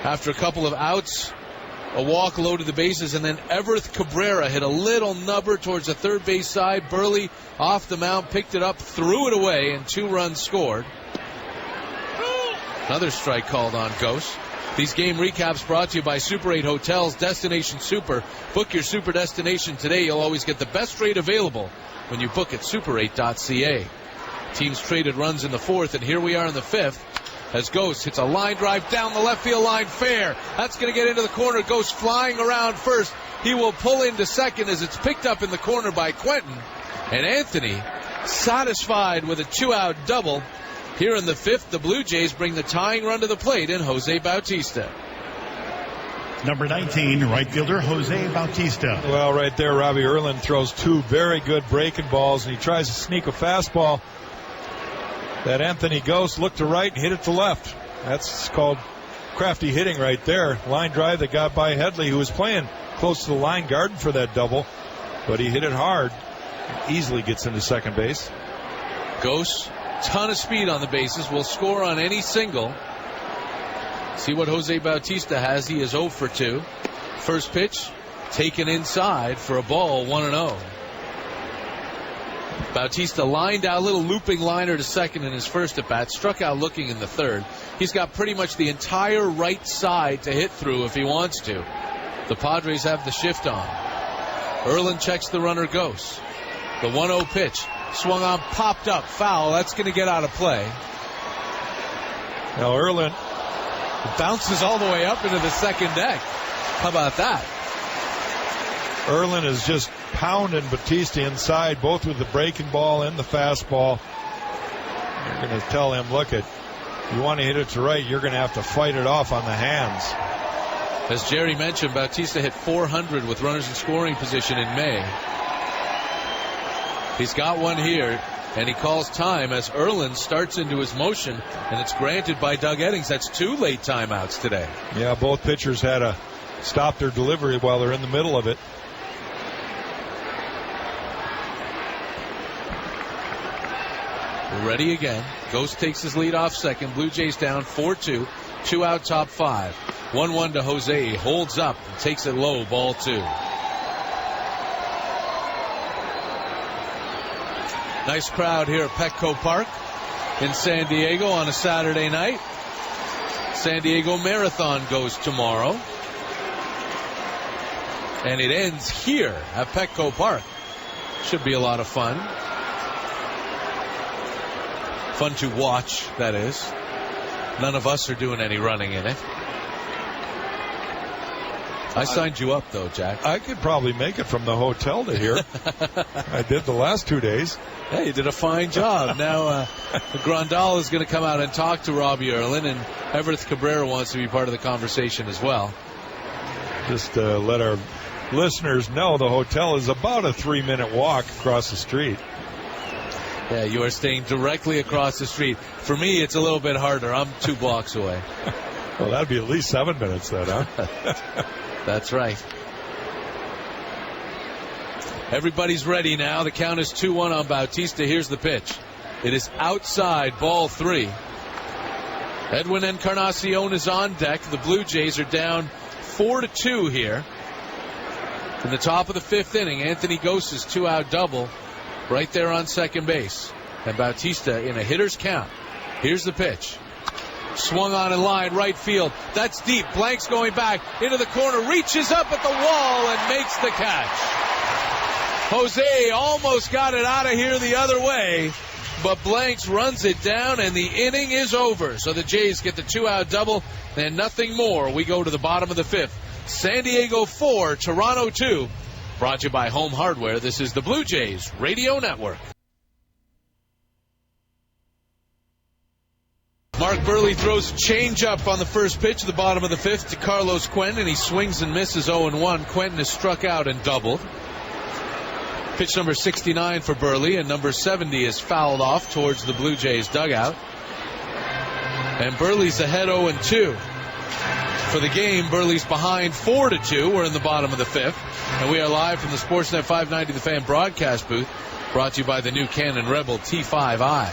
After a couple of outs, a walk loaded the bases, and then Everth Cabrera hit a little nubber towards the third base side. Burley off the mound, picked it up, threw it away, and 2 runs scored. Another strike called on Ghost. These game recaps brought to you by Super 8 Hotels, Destination Super. Book your super destination today. You'll always get the best rate available when you book at super8.ca. Teams traded runs in the 4th, and here we are in the 5th. As Ghost hits a line drive down the left field line, fair. That's going to get into the corner. Ghost flying around first. He will pull into second as it's picked up in the corner by Quentin. And Anthony, satisfied with a 2-out double. Here in the 5th, the Blue Jays bring the tying run to the plate in Jose Bautista. Number 19, right fielder Jose Bautista. Well, right there, Robbie Erlin throws 2 very good breaking balls, and he tries to sneak a fastball. That Anthony Ghost looked to right and hit it to left. That's called crafty hitting right there. Line drive that got by Headley, who was playing close to the line garden for that double, but he hit it hard. Easily gets into second base. Ghost, ton of speed on the bases, will score on any single. See what Jose Bautista has. He is 0 for 2. First pitch taken inside for a ball, 1-0. Bautista lined out, a little looping liner to second in his first at bat, struck out looking in the third. He's got pretty much the entire right side to hit through if he wants to. The Padres have the shift on. Erlin checks the runner, Ghost. The 1-0 pitch swung on, popped up, foul. That's going to get out of play. Now Erlin bounces all the way up into the second deck. How about that? Erlin is just pounding Bautista inside, both with the breaking ball and the fastball. You're going to tell him, look, you want to hit it to right, you're going to have to fight it off on the hands. As Jerry mentioned, Bautista hit 400 with runners in scoring position in May. He's got one here, and he calls time as Erlin starts into his motion, and it's granted by Doug Eddings. That's 2 late timeouts today. Yeah, both pitchers had to stop their delivery while they're in the middle of it. Ready again. Ghost takes his lead off second. Blue Jays down 4-2. 2 out, top 5. 1-1 to Jose. He holds up and takes it low. Ball 2. Nice crowd here at Petco Park in San Diego on a Saturday night. San Diego Marathon goes tomorrow. And it ends here at Petco Park. Should be a lot of fun. Fun to watch, that is. None of us are doing any running in it. I signed you up, though, Jack. I could probably make it from the hotel to here. I did the last 2 days. Hey, you did a fine job. Now, Grandal is going to come out and talk to Robbie Erlin, and Everth Cabrera wants to be part of the conversation as well. Just let our listeners know the hotel is about a 3-minute walk across the street. Yeah, you are staying directly across the street. For me, it's a little bit harder. I'm 2 blocks away. Well, that'd be at least 7 minutes then, huh? That's right. Everybody's ready now. The count is 2-1 on Bautista. Here's the pitch. It is outside, ball 3. Edwin Encarnacion is on deck. The Blue Jays are down 4-2 here. In the top of the 5th inning, Anthony Gossa's 2-out double right there on second base. And Bautista in a hitter's count. Here's the pitch. Swung on in line, right field. That's deep. Blanks going back into the corner, reaches up at the wall and makes the catch. Jose almost got it out of here the other way, but Blanks runs it down and the inning is over. So the Jays get the 2-out double and nothing more. We go to the bottom of the 5th. San Diego 4, Toronto 2. Brought to you by Home Hardware. This is the Blue Jays Radio Network. Mark Burley throws a change-up on the first pitch at the bottom of the 5th to Carlos Quentin, and he swings and misses 0-1. Quentin is struck out and doubled. Pitch number 69 for Burley, and number 70 is fouled off towards the Blue Jays dugout. And Burley's ahead 0-2. For the game, Burley's behind 4-2. We're in the bottom of the 5th, and we are live from the Sportsnet 590 The Fan broadcast booth, brought to you by the new Canon Rebel T5i.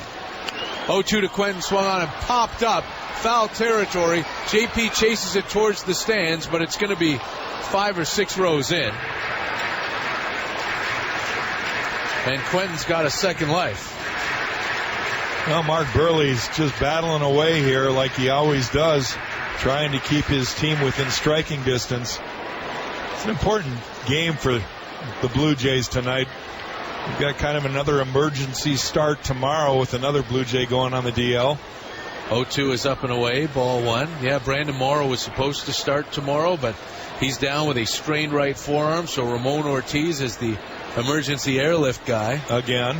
0-2 to Quentin, swung on and popped up. Foul territory. JP chases it towards the stands, but it's going to be 5 or 6 rows in. And Quentin's got a second life. Well, Mark Burley's just battling away here like he always does, trying to keep his team within striking distance. It's an important game for the Blue Jays tonight. We've got kind of another emergency start tomorrow with another Blue Jay going on the DL. 0-2 is up and away, ball 1. Yeah, Brandon Morrow was supposed to start tomorrow, but he's down with a strained right forearm, so Ramon Ortiz is the emergency airlift guy. Again.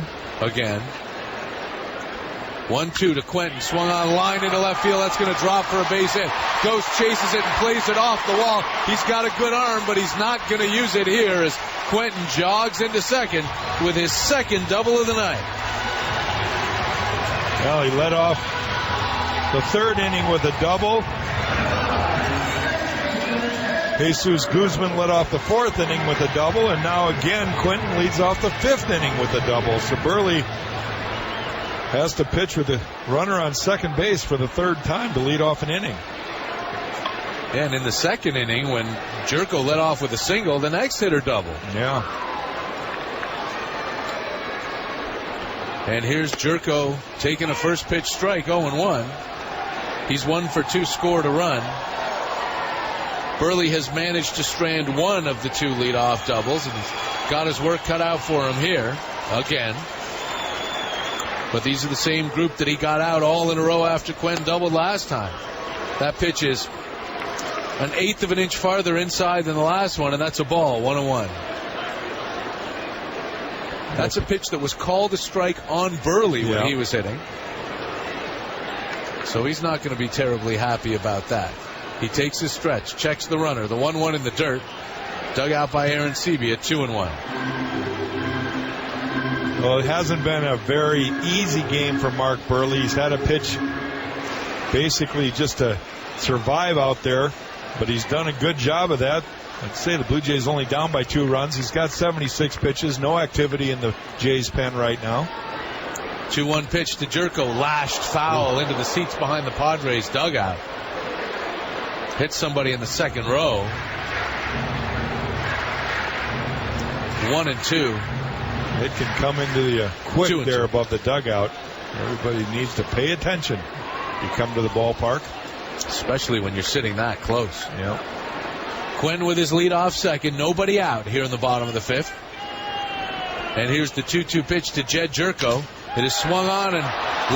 1-2 to Quentin. Swung on line into left field. That's going to drop for a base hit. Ghost chases it and plays it off the wall. He's got a good arm, but he's not going to use it here as Quentin jogs into second with his second double of the night. Well, he led off the 3rd inning with a double. Jesus Guzman led off the 4th inning with a double, and now again Quentin leads off the 5th inning with a double. So Burley has to pitch with a runner on second base for the 3rd time to lead off an inning. And in the 2nd inning, when Jerko led off with a single, the next hitter doubled. Yeah. And here's Jerko taking a first pitch strike, 0-1. He's 1 for 2 scored a run. Burley has managed to strand one of the 2 leadoff doubles and he's got his work cut out for him here again. But these are the same group that he got out all in a row after Quentin doubled last time. That pitch is an 1/8 of an inch farther inside than the last one, and that's a ball, 1-1. That's a pitch that was called a strike on Burley when he was hitting. So he's not going to be terribly happy about that. He takes his stretch, checks the runner, the 1-1 in the dirt, dug out by Aaron Seavey at 2-1. Well, it hasn't been a very easy game for Mark Burley. He's had a pitch basically just to survive out there, but he's done a good job of that. I'd say the Blue Jays only down by 2 runs. He's got 76 pitches, no activity in the Jays pen right now. 2-1 pitch to Jerko, lashed foul into the seats behind the Padres dugout. Hit somebody in the 2nd row. 1-2. It can come into the quick there above the dugout. Everybody needs to pay attention. You come to the ballpark, especially when you're sitting that close. Yeah. Quinn with his leadoff second, nobody out here in the bottom of the 5th. And here's the 2-2 pitch to Jed Jerko. It is swung on and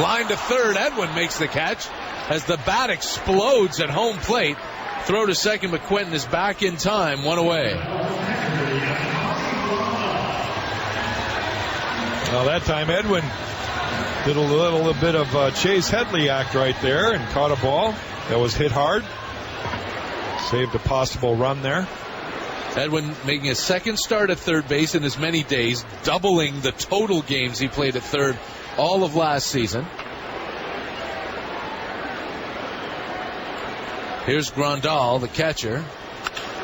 lined to third. Edwin makes the catch as the bat explodes at home plate. Throw to second, but Quentin is back in time. 1 away. Well, that time Edwin did a little bit of Chase Headley act right there and caught a ball that was hit hard. Saved a possible run there. Edwin making his 2nd start at third base in as many days, doubling the total games he played at third all of last season. Here's Grandal, the catcher.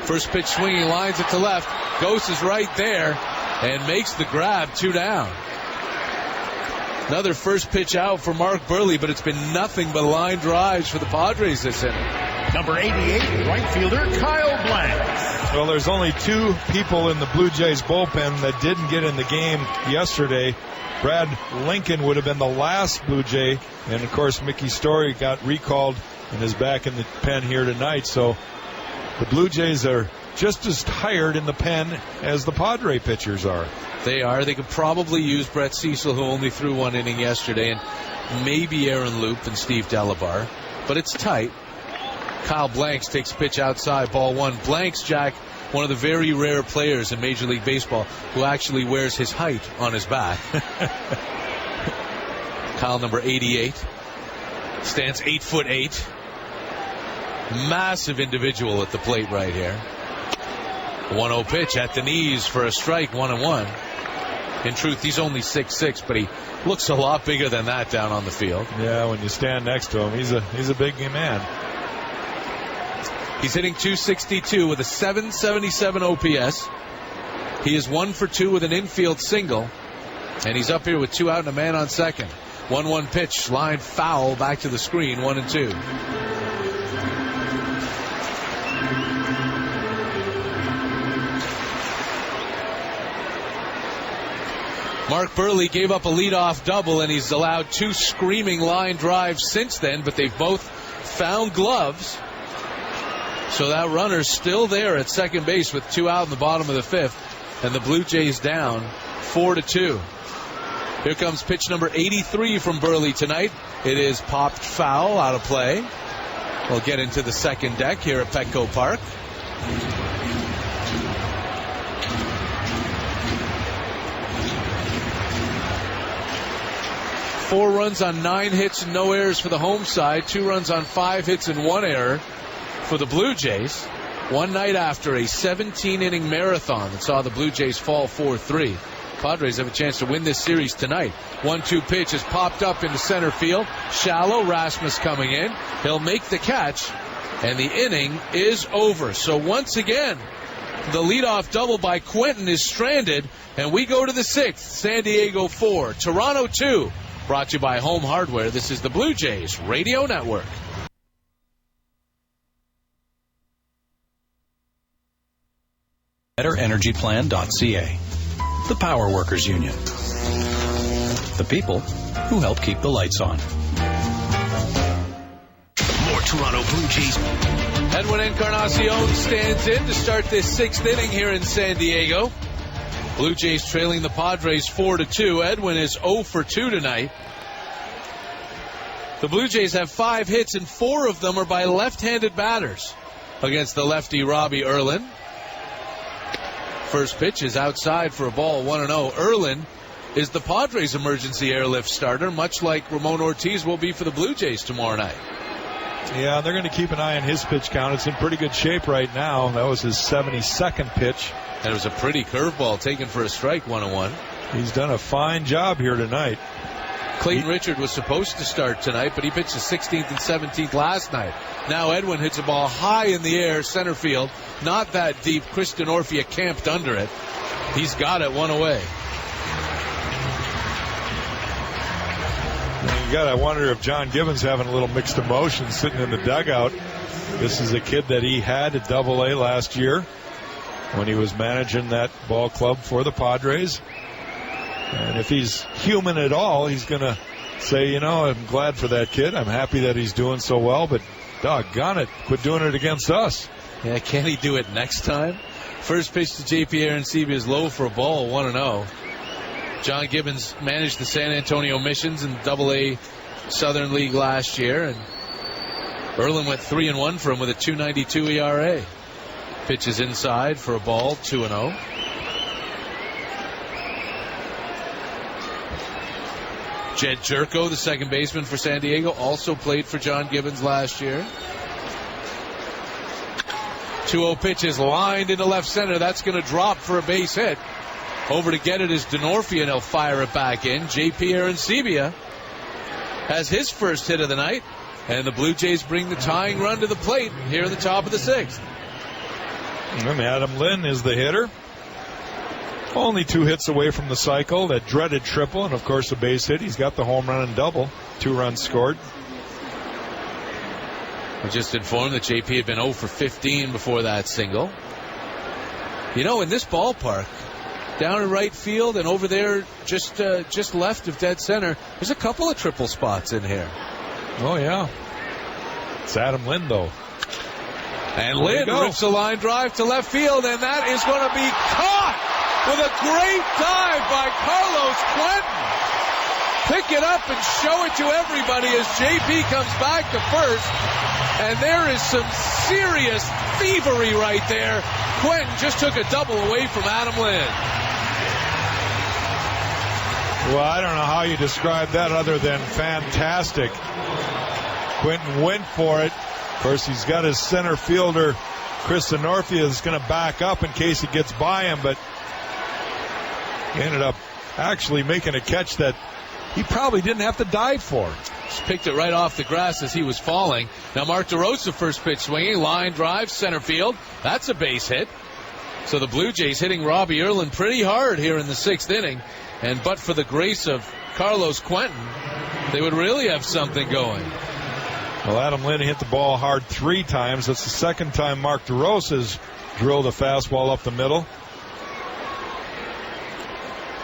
First pitch swinging, lines it to left. Ghost is right there and makes the grab. 2 down. Another first pitch out for Mark Burley, but it's been nothing but line drives for the Padres this inning. Number 88, right fielder Kyle Blanks. Well, there's only 2 people in the Blue Jays bullpen that didn't get in the game yesterday. Brad Lincoln would have been the last Blue Jay, and of course Mickey Story got recalled and is back in the pen here tonight. So the Blue Jays are just as tired in the pen as the Padre pitchers are. They are. They could probably use Brett Cecil, who only threw 1 inning yesterday, and maybe Aaron Loop and Steve Delabar. But it's tight. Kyle Blanks takes a pitch outside, ball 1. Blanks, Jack, one of the very rare players in Major League Baseball who actually wears his height on his back. Kyle, number 88, stands 8'8". Massive individual at the plate right here. 1-0 pitch at the knees for a strike, 1-1. In truth, he's only 6'6", but he looks a lot bigger than that down on the field. Yeah, when you stand next to him, he's a big man. He's hitting .262 with a .777 OPS. He is 1 for 2 with an infield single, and he's up here with 2 out and a man on second. 1-1 pitch, line foul back to the screen, 1-2. Mark Burley gave up a leadoff double, and he's allowed 2 screaming line drives since then, but they've both found gloves. So that runner's still there at second base with 2 out in the bottom of the 5th, and the Blue Jays down 4-2. Here comes pitch number 83 from Burley tonight. It is popped foul, out of play. We'll get into the second deck here at Petco Park. Four runs on 9 hits and no errors for the home side. 2 runs on 5 hits and 1 error for the Blue Jays. One night after a 17-inning marathon that saw the Blue Jays fall 4-3. Padres have a chance to win this series tonight. 1-2 pitch is popped up into center field. Shallow. Rasmus coming in. He'll make the catch, and the inning is over. So once again, the leadoff double by Quentin is stranded, and we go to the 6th. San Diego 4, Toronto 2. Brought to you by Home Hardware. This is the Blue Jays Radio Network. BetterEnergyPlan.ca. The Power Workers Union. The people who help keep the lights on. More Toronto Blue Jays. Edwin Encarnacion stands in to start this 6th inning here in San Diego. Blue Jays trailing the Padres 4-2. Edwin is 0 for 2 tonight. The Blue Jays have 5 hits, and 4 of them are by left-handed batters against the lefty Robbie Erlin. First pitch is outside for a ball, 1-0. Erlin is the Padres' emergency airlift starter, much like Ramon Ortiz will be for the Blue Jays tomorrow night. Yeah, they're going to keep an eye on his pitch count. It's in pretty good shape right now. That was his 72nd pitch. And it was a pretty curveball taken for a strike, 1-1. He's done a fine job here tonight. Clayton Richard was supposed to start tonight, but he pitched the 16th and 17th last night. Now Edwin hits a ball high in the air, center field. Not that deep. Kristen Orphea camped under it. He's got it, 1 away. You got to wonder if John Gibbons having a little mixed emotions sitting in the dugout. This is a kid that he had at Double-A last year when he was managing that ball club for the Padres. And if he's human at all, he's going to say, you know, I'm glad for that kid. I'm happy that he's doing so well, but doggone it, quit doing it against us. Yeah, can he do it next time? First pitch to J.P. Arencibi is low for a ball, 1-0. John Gibbons managed the San Antonio Missions in Double-A Southern League last year, and Erlin went 3-1 for him with a 2.92 ERA. Pitches inside for a ball, 2-0. Jed Jerko, the second baseman for San Diego, also played for John Gibbons last year. 2-0 pitch is lined into left center. That's going to drop for a base hit. Over to get it is Denorfia, and he'll fire it back in. J.P. Arencibia has his first hit of the night, and the Blue Jays bring the tying run to the plate here at the top of the 6th. And Adam Lynn is the hitter. Only 2 hits away from the cycle, that dreaded triple, and of course a base hit. He's got the home run and double. 2 runs scored. We just informed that JP had been 0 for 15 before that single. You know, in this ballpark, down in right field and over there just left of dead center, there's a couple of triple spots in here. Oh, yeah. It's Adam Lynn, though. And Lynn rips a line drive to left field, and that is going to be caught with a great dive by Carlos Quentin. Pick it up and show it to everybody as JP comes back to first. And there is some serious thievery right there. Quentin just took a double away from Adam Lynn. Well, I don't know how you describe that other than fantastic. Quentin went for it. Of course, he's got his center fielder, Chris Anorfia, is going to back up in case he gets by him, but he ended up actually making a catch that he probably didn't have to dive for. Just picked it right off the grass as he was falling. Now Mark DeRosa, first pitch swinging, line drive, center field. That's a base hit. So the Blue Jays hitting Robbie Erlin pretty hard here in the 6th inning. And but for the grace of Carlos Quentin, they would really have something going. Well, Adam Lynn hit the ball hard 3 times. That's the second time Mark DeRosa's drilled a fastball up the middle.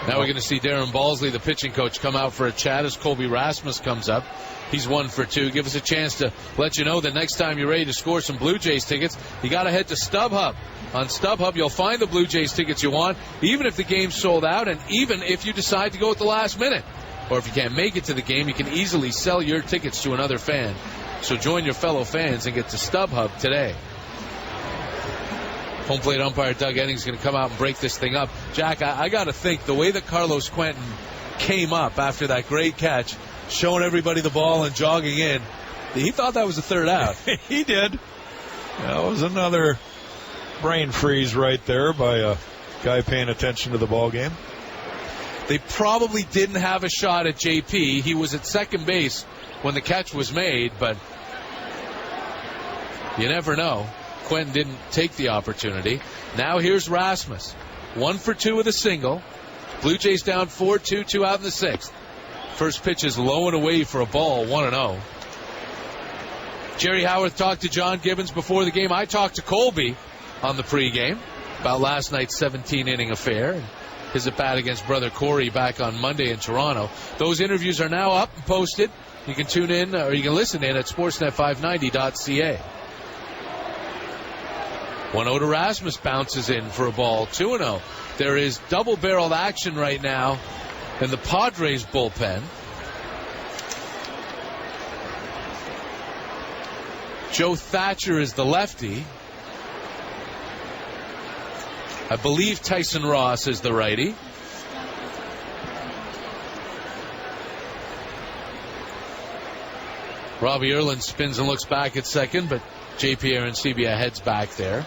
Now we're going to see Darren Balsley, the pitching coach, come out for a chat as Colby Rasmus comes up. He's 1 for 2. Give us a chance to let you know that next time you're ready to score some Blue Jays tickets, you got to head to StubHub. On StubHub, you'll find the Blue Jays tickets you want, even if the game's sold out and even if you decide to go at the last minute. Or if you can't make it to the game, you can easily sell your tickets to another fan. So join your fellow fans and get to StubHub today. Home plate umpire Doug Eddings is going to come out and break this thing up. Jack, I got to think the way that Carlos Quentin came up after that great catch, showing everybody the ball and jogging in, he thought that was the 3rd out. He did. That was another brain freeze right there by a guy paying attention to the ball game. They probably didn't have a shot at JP. He was at second base when the catch was made, but you never know. Quentin didn't take the opportunity. Now here's Rasmus. 1 for 2 with a single. Blue Jays down 4-2, 2 out in the 6th. First pitch is low and away for a ball, 1-0. Jerry Howarth talked to John Gibbons before the game. I talked to Colby on the pregame about last night's 17-inning affair and his at-bat against brother Corey back on Monday in Toronto. Those interviews are now up and posted. You can tune in or you can listen in at sportsnet590.ca. 1-0 to Rasmus, bounces in for a ball, 2-0. There is double-barreled action right now in the Padres bullpen. Joe Thatcher is the lefty. I believe Tyson Ross is the righty. Robbie Erlin spins and looks back at second, but JP Arencibia heads back there.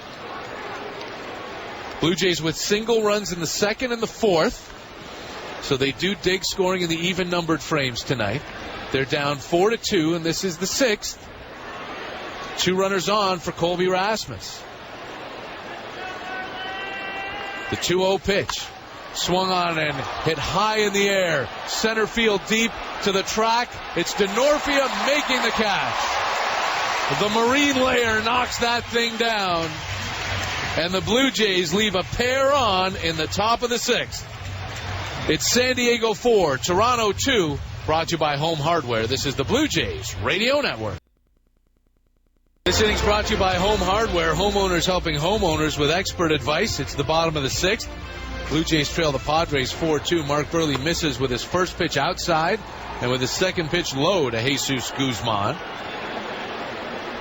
Blue Jays with single runs in the 2nd and the 4th. So they do dig scoring in the even-numbered frames tonight. They're down 4-2, and this is the 6th. 2 runners on for Colby Rasmus. The 2-0 pitch. Swung on and hit high in the air. Center field deep to the track. It's Denorfia making the catch. The Marine Layer knocks that thing down. And the Blue Jays leave a pair on in the top of the 6th. It's San Diego 4, Toronto 2. Brought to you by Home Hardware. This is the Blue Jays Radio Network. This inning's brought to you by Home Hardware. Homeowners helping homeowners with expert advice. It's the bottom of the 6th. Blue Jays trail the Padres 4-2. Mark Burley misses with his first pitch outside and with his second pitch low to Jesus Guzman.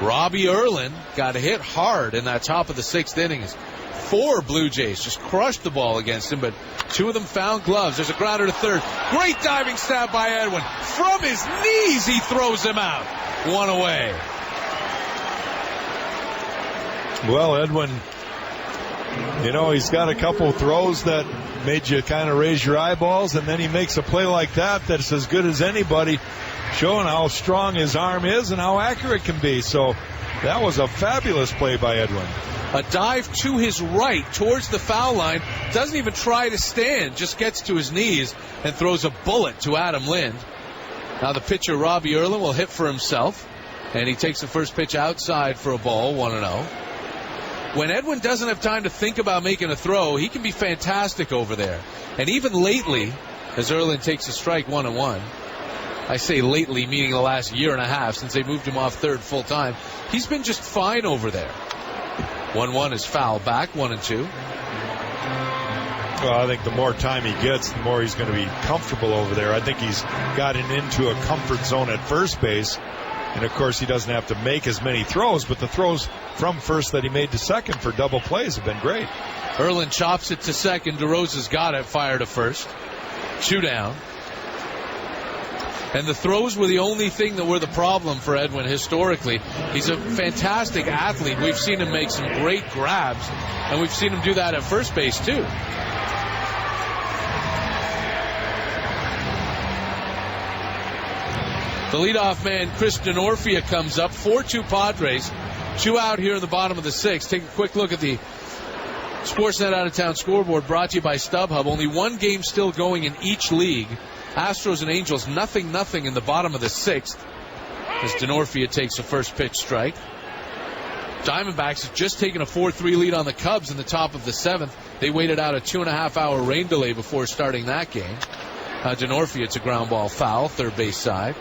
Robbie Erlin got hit hard in that top of the 6th inning. 4 Blue Jays just crushed the ball against him, but 2 of them found gloves. There's a grounder to third. Great diving stab by Edwin. From his knees, he throws him out. 1 away. Well, Edwin, you know, he's got a couple throws that made you kind of raise your eyeballs, and then he makes a play like that that's as good as anybody, showing how strong his arm is and how accurate it can be. So that was a fabulous play by Edwin. A dive to his right towards the foul line. Doesn't even try to stand. Just gets to his knees and throws a bullet to Adam Lind. Now the pitcher, Robbie Erlin, will hit for himself. And he takes the first pitch outside for a ball, 1-0. When Edwin doesn't have time to think about making a throw, he can be fantastic over there. And even lately, as Erlin takes a strike, 1-1. I say lately, meaning the last year and a half, since they moved him off third full time. He's been just fine over there. 1-1 is foul back, 1-2. Well, I think the more time he gets, the more he's going to be comfortable over there. I think he's gotten into a comfort zone at first base. And, of course, he doesn't have to make as many throws, but the throws from first that he made to second for double plays have been great. Erlin chops it to second. DeRosa's got it. Fire to first. 2 down. And the throws were the only thing that were the problem for Edwin historically. He's a fantastic athlete. We've seen him make some great grabs, and we've seen him do that at first base, too. The leadoff man, Chris Denorfia, comes up. 4-2 Padres. 2 out here in the bottom of the 6th. Take a quick look at the Sportsnet out-of-town scoreboard brought to you by StubHub. Only one game still going in each league. Astros and Angels, 0-0 in the bottom of the 6th as Denorfia takes a first pitch strike. Diamondbacks have just taken a 4-3 lead on the Cubs in the top of the 7th. They waited out a 2.5-hour rain delay before starting that game. Denorfia, it's a ground ball foul, third base side.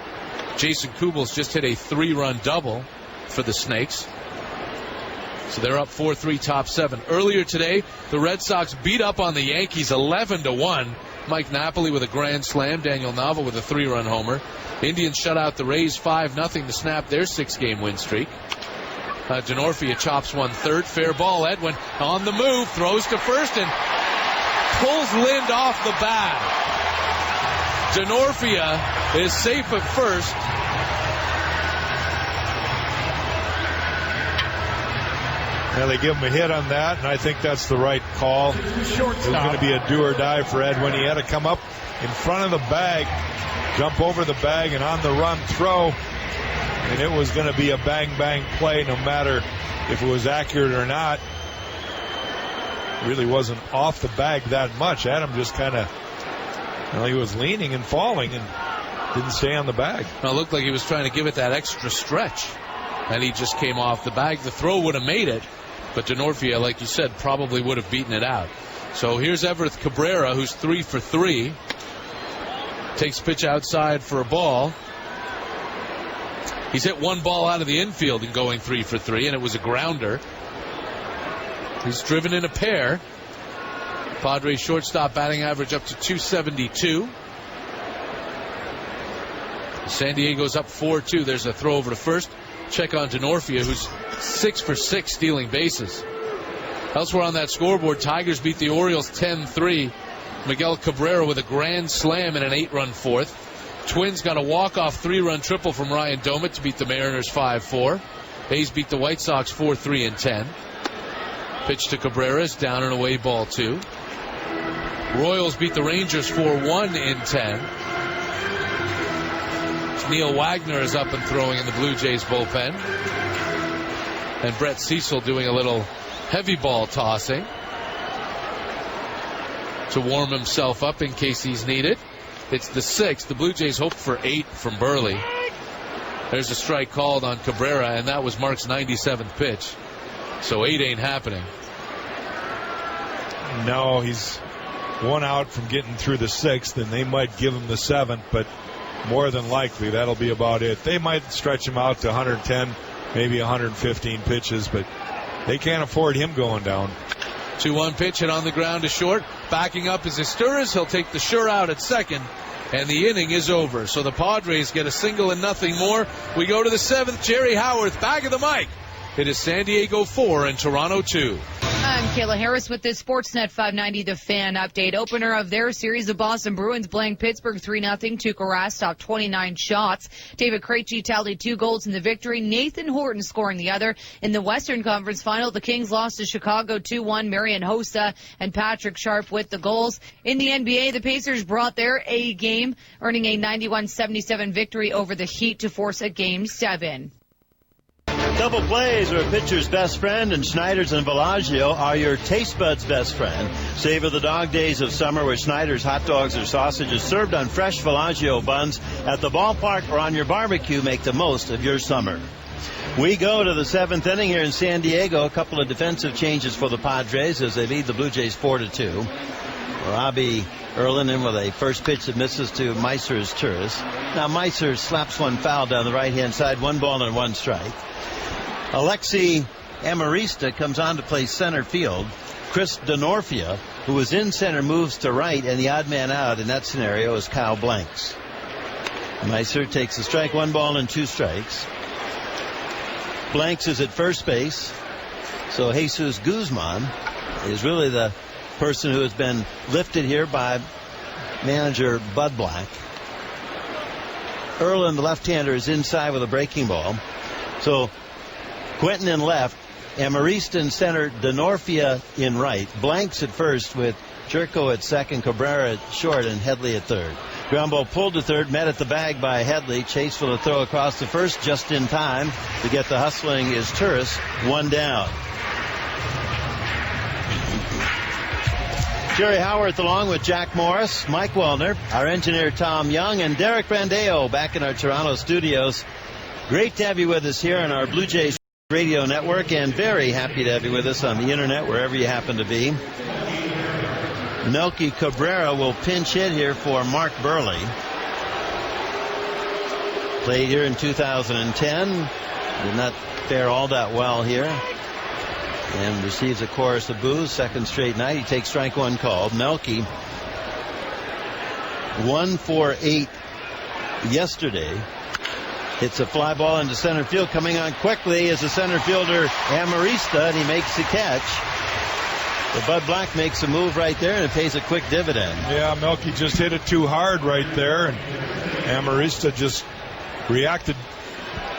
Jason Kubel's just hit a 3-run double for the Snakes. So they're up 4-3, top 7. Earlier today, the Red Sox beat up on the Yankees 11-1. Mike Napoli with a grand slam. Daniel Nava with a 3-run homer. Indians shut out the Rays 5-0 to snap their 6-game win streak. Denorfia chops one third. Fair ball. Edwin on the move. Throws to first and pulls Lind off the bag. Denorfia is safe at first. Yeah, they give him a hit on that, and I think that's the right call. It was going to be a do or die for Edwin. He had to come up in front of the bag, jump over the bag, and on the run throw. And it was going to be a bang-bang play no matter if it was accurate or not. Really wasn't off the bag that much. Adam just kind of, he was leaning and falling and didn't stay on the bag. Well, it looked like he was trying to give it that extra stretch, and he just came off the bag. The throw would have made it, but Denorfia, like you said, probably would have beaten it out. So here's Everth Cabrera, who's 3 for 3. Takes pitch outside for a ball. He's hit one ball out of the infield and going 3 for 3, and it was a grounder. He's driven in a pair. Padres shortstop batting average up to 272. San Diego's up 4-2. There's a throw over to first. Check on Denorfia, who's 6 for 6 stealing bases. Elsewhere on that scoreboard, Tigers beat the Orioles 10-3. Miguel Cabrera with a grand slam in an 8-run fourth. Twins got a walk-off 3-run triple from Ryan Domit to beat the Mariners 5-4. A's beat the White Sox 4-3 in 10. Pitch to Cabrera is down and away, ball 2. Royals beat the Rangers 4-1 in 10. Neil Wagner is up and throwing in the Blue Jays bullpen. And Brett Cecil doing a little heavy ball tossing to warm himself up in case he's needed. It's the 6th. The Blue Jays hoped for 8 from Burley. There's a strike called on Cabrera, and that was Mark's 97th pitch. So 8 ain't happening. No, he's 1 out from getting through the 6th, and they might give him the 7th, but more than likely that'll be about it. They might stretch him out to 110, maybe 115 pitches, but they can't afford him going down. 2-1 pitch hit on the ground to short. Backing up is Esteuras. He'll take the sure out at second, and the inning is over. So the Padres get a single and nothing more. We go to the 7th. Jerry Howarth back of the mic. It is San Diego 4 and Toronto 2. I'm Kayla Harris with this Sportsnet 590 The Fan update. Opener of their series, the Boston Bruins playing Pittsburgh 3-0. Tuukka Rask stopped 29 shots. David Krejci tallied 2 goals in the victory. Nathan Horton scoring the other. In the Western Conference Final, the Kings lost to Chicago 2-1. Marian Hossa and Patrick Sharp with the goals. In the NBA, the Pacers brought their A game, earning a 91-77 victory over the Heat to force a Game 7. Double plays are a pitcher's best friend, and Schneider's and Bellagio are your taste buds' best friend. Savor the dog days of summer where Schneider's hot dogs or sausages served on fresh Bellagio buns at the ballpark or on your barbecue. Make the most of your summer. We go to the 7th inning here in San Diego. A couple of defensive changes for the Padres as they lead the Blue Jays 4-2. Robbie Erlin in with a first pitch that misses to Meiser's Turris. Now Meiser slaps one foul down the right-hand side. 1 ball and 1 strike. Alexi Amarista comes on to play center field. Chris Denorfia, who was in center, moves to right, and the odd man out in that scenario is Kyle Blanks. Meiser takes a strike, 1 ball and 2 strikes. Blanks is at first base, so Jesus Guzman is really the person who has been lifted here by manager Bud Black. Erlin, the left-hander, is inside with a breaking ball. So Quentin in left, Amarista in center, Denorfia in right, Blanks at first with Jerko at second, Cabrera at short, and Headley at third. Ground ball pulled to third, met at the bag by Headley. Chase for the throw across the first just in time to get the hustling is Turris. 1 down. Jerry Howarth along with Jack Morris, Mike Wellner, our engineer Tom Young, and Derek Brandeo back in our Toronto studios. Great to have you with us here on our Blue Jays radio network, and very happy to have you with us on the internet wherever you happen to be. Melky Cabrera will pinch hit here for Mark Burley. Played here in 2010. Did not fare all that well here. And receives a chorus of boos. Second straight night. He takes strike 1 called. Melky 1 for 8 yesterday. Hits a fly ball into center field. Coming on quickly is the center fielder Amarista, and he makes the catch. But Bud Black makes a move right there, and it pays a quick dividend. Yeah, Melky just hit it too hard right there, and Amarista just reacted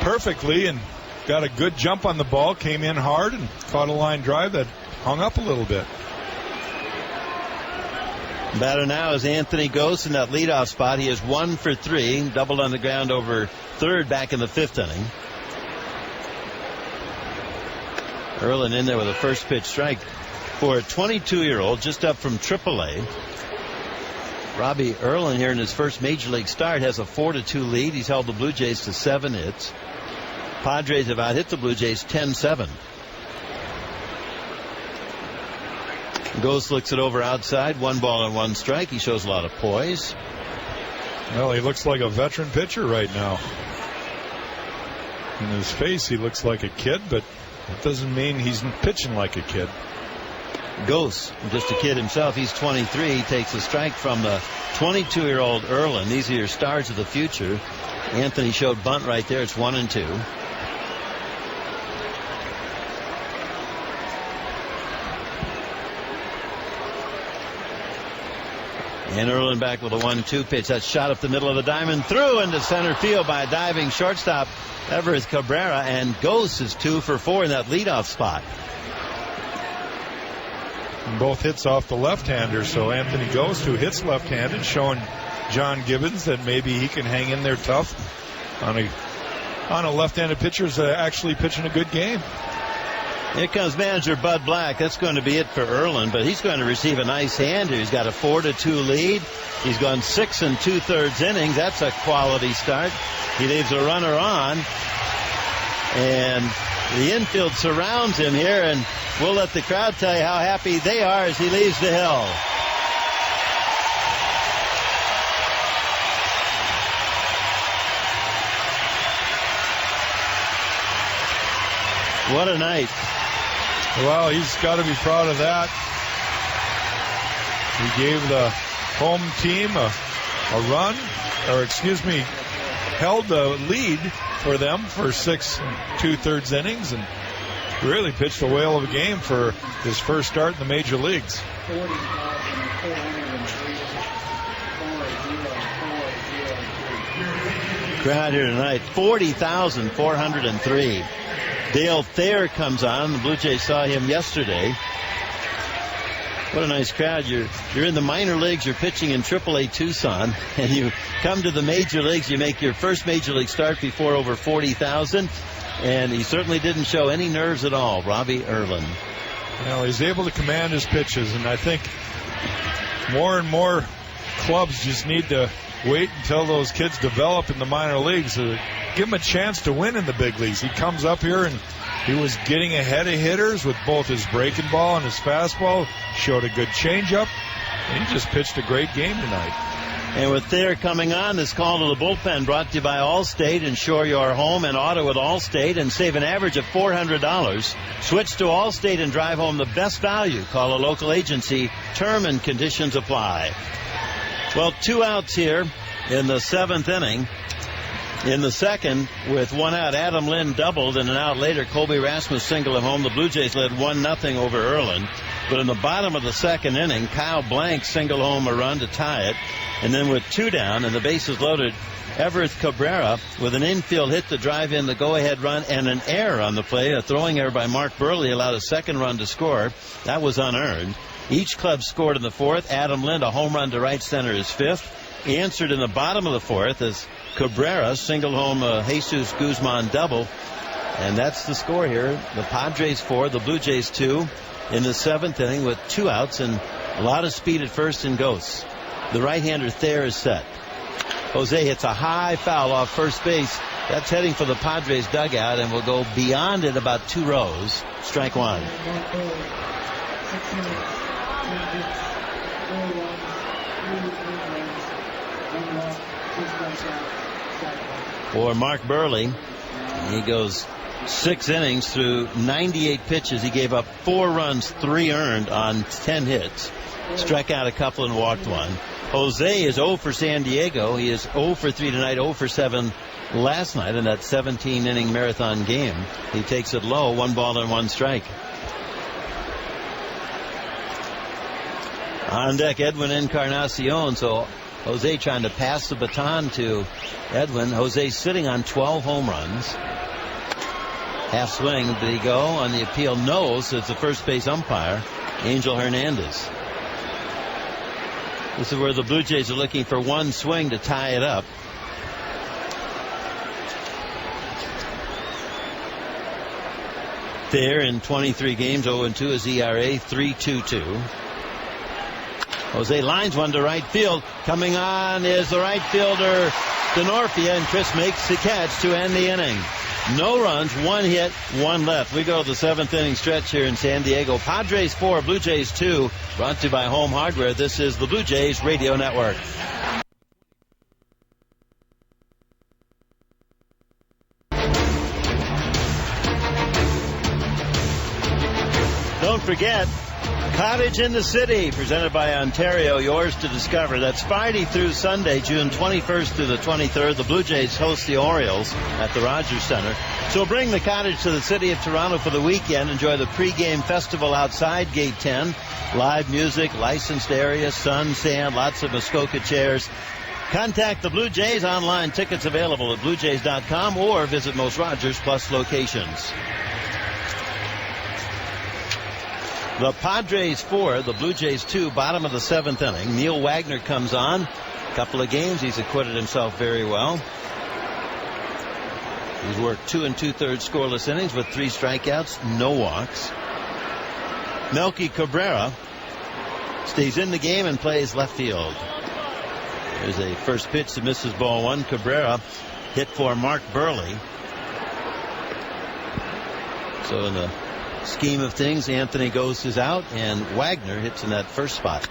perfectly and got a good jump on the ball, came in hard, and caught a line drive that hung up a little bit. Batter now is Anthony Gose in that leadoff spot. He is 1 for 3, doubled on the ground over third back in the 5th inning. Erlin in there with a first pitch strike for a 22-year-old just up from AAA. Robbie Erlin here in his first major league start has a 4-2 lead. He's held the Blue Jays to 7 hits. Padres have out hit the Blue Jays 10-7. Ghost looks it over outside. 1 ball and 1 strike. He shows a lot of poise. Well, he looks like a veteran pitcher right now. In his face, he looks like a kid, but that doesn't mean he's pitching like a kid. Ghost, just a kid himself. He's 23. He takes a strike from the 22-year-old Erlin. These are your stars of the future. Anthony showed bunt right there. It's 1-2. And Erlin back with a 1-2 pitch. That's shot up the middle of the diamond, through into center field by a diving shortstop Everest Cabrera, and Ghost is 2 for 4 in that leadoff spot. And both hits off the left-hander, so Anthony Ghost, who hits left-handed, showing John Gibbons that maybe he can hang in there tough on a left-handed pitcher who's actually pitching a good game. Here comes manager Bud Black. That's going to be it for Erlin, but he's going to receive a nice hand here. He's got a 4-2 lead. He's gone 6 2/3 innings. That's a quality start. He leaves a runner on, and the infield surrounds him here, and we'll let the crowd tell you how happy they are as he leaves the hill. What a night. Well, he's got to be proud of that. He gave the home team a run, held the lead for them for 6 2/3 innings, and really pitched a whale of a game for his first start in the major leagues. Crowd here tonight, 40,403. Dale Thayer comes on. The Blue Jays saw him yesterday. What a nice crowd. You're in the minor leagues. You're pitching in AAA Tucson. And you come to the major leagues. You make your first major league start before over 40,000. And he certainly didn't show any nerves at all, Robbie Erlin. Well, he's able to command his pitches. And I think more and more clubs just need to wait until those kids develop in the minor leagues to give them a chance to win in the big leagues. He comes up here and he was getting ahead of hitters with both his breaking ball and his fastball, showed a good changeup, and he just pitched a great game tonight. And with Thayer coming on, this call to the bullpen brought to you by Allstate. Insure your home and auto with Allstate and save an average of $400. Switch to Allstate and drive home the best value. Call a local agency. Term and conditions apply. Well, 2 outs here in the 7th inning. In the second, with 1 out, Adam Lind doubled, and an out later, Colby Rasmus singled him home. The Blue Jays led 1-0 over Erlin. But in the bottom of the 2nd inning, Kyle Blank singled home a run to tie it. And then with 2 down and the bases loaded, Everett Cabrera with an infield hit to drive in the go-ahead run and an error on the play. A throwing error by Mark Burley allowed a second run to score. That was unearned. Each club scored in the 4th. Adam Lind, a home run to right center, is 5th. He answered in the bottom of the 4th as Cabrera singled home a Jesus Guzman double. And that's the score here. The Padres 4, the Blue Jays 2 in the 7th inning with 2 outs and a lot of speed at first and ghosts. The right-hander Thayer is set. Jose hits a high foul off first base. That's heading for the Padres dugout and will go beyond it about 2 rows. Strike 1. For Mark Burley, he goes 6 innings through 98 pitches. He gave up 4 runs, 3 earned on 10 hits. Struck out a couple and walked 1. Jose is 0 for San Diego. He is 0 for 3 tonight, 0 for 7 last night in that 17-inning marathon game. He takes it low, 1 ball and 1 strike. On deck, Edwin Encarnacion. So Jose trying to pass the baton to Edwin. Jose sitting on 12 home runs. Half swing. Did he go on the appeal? No, so it's the first base umpire, Angel Hernandez. This is where the Blue Jays are looking for 1 swing to tie it up. There in 23 games, 0-2 his ERA, 3.22. Jose lines one to right field. Coming on is the right fielder Denorfia, and Chris makes the catch to end the inning. No runs, 1 hit, 1 left. We go to the 7th inning stretch here in San Diego. Padres 4, Blue Jays 2. Brought to you by Home Hardware. This is the Blue Jays Radio Network. Don't forget, Cottage in the City, presented by Ontario, yours to discover. That's Friday through Sunday, June 21st through the 23rd. The Blue Jays host the Orioles at the Rogers Center. So bring the Cottage to the city of Toronto for the weekend. Enjoy the pregame festival outside Gate 10. Live music, licensed area, sun, sand, lots of Muskoka chairs. Contact the Blue Jays. Online tickets available at bluejays.com or visit most Rogers Plus locations. The Padres 4, the Blue Jays 2, bottom of the 7th inning. Neil Wagner comes on. A couple of games, he's acquitted himself very well. He's worked 2 2/3 scoreless innings with 3 strikeouts, no walks. Melky Cabrera stays in the game and plays left field. There's a first pitch that misses ball 1. Cabrera hit for Mark Burley. So in the scheme of things, Anthony Gose is out and Wagner hits in that first spot.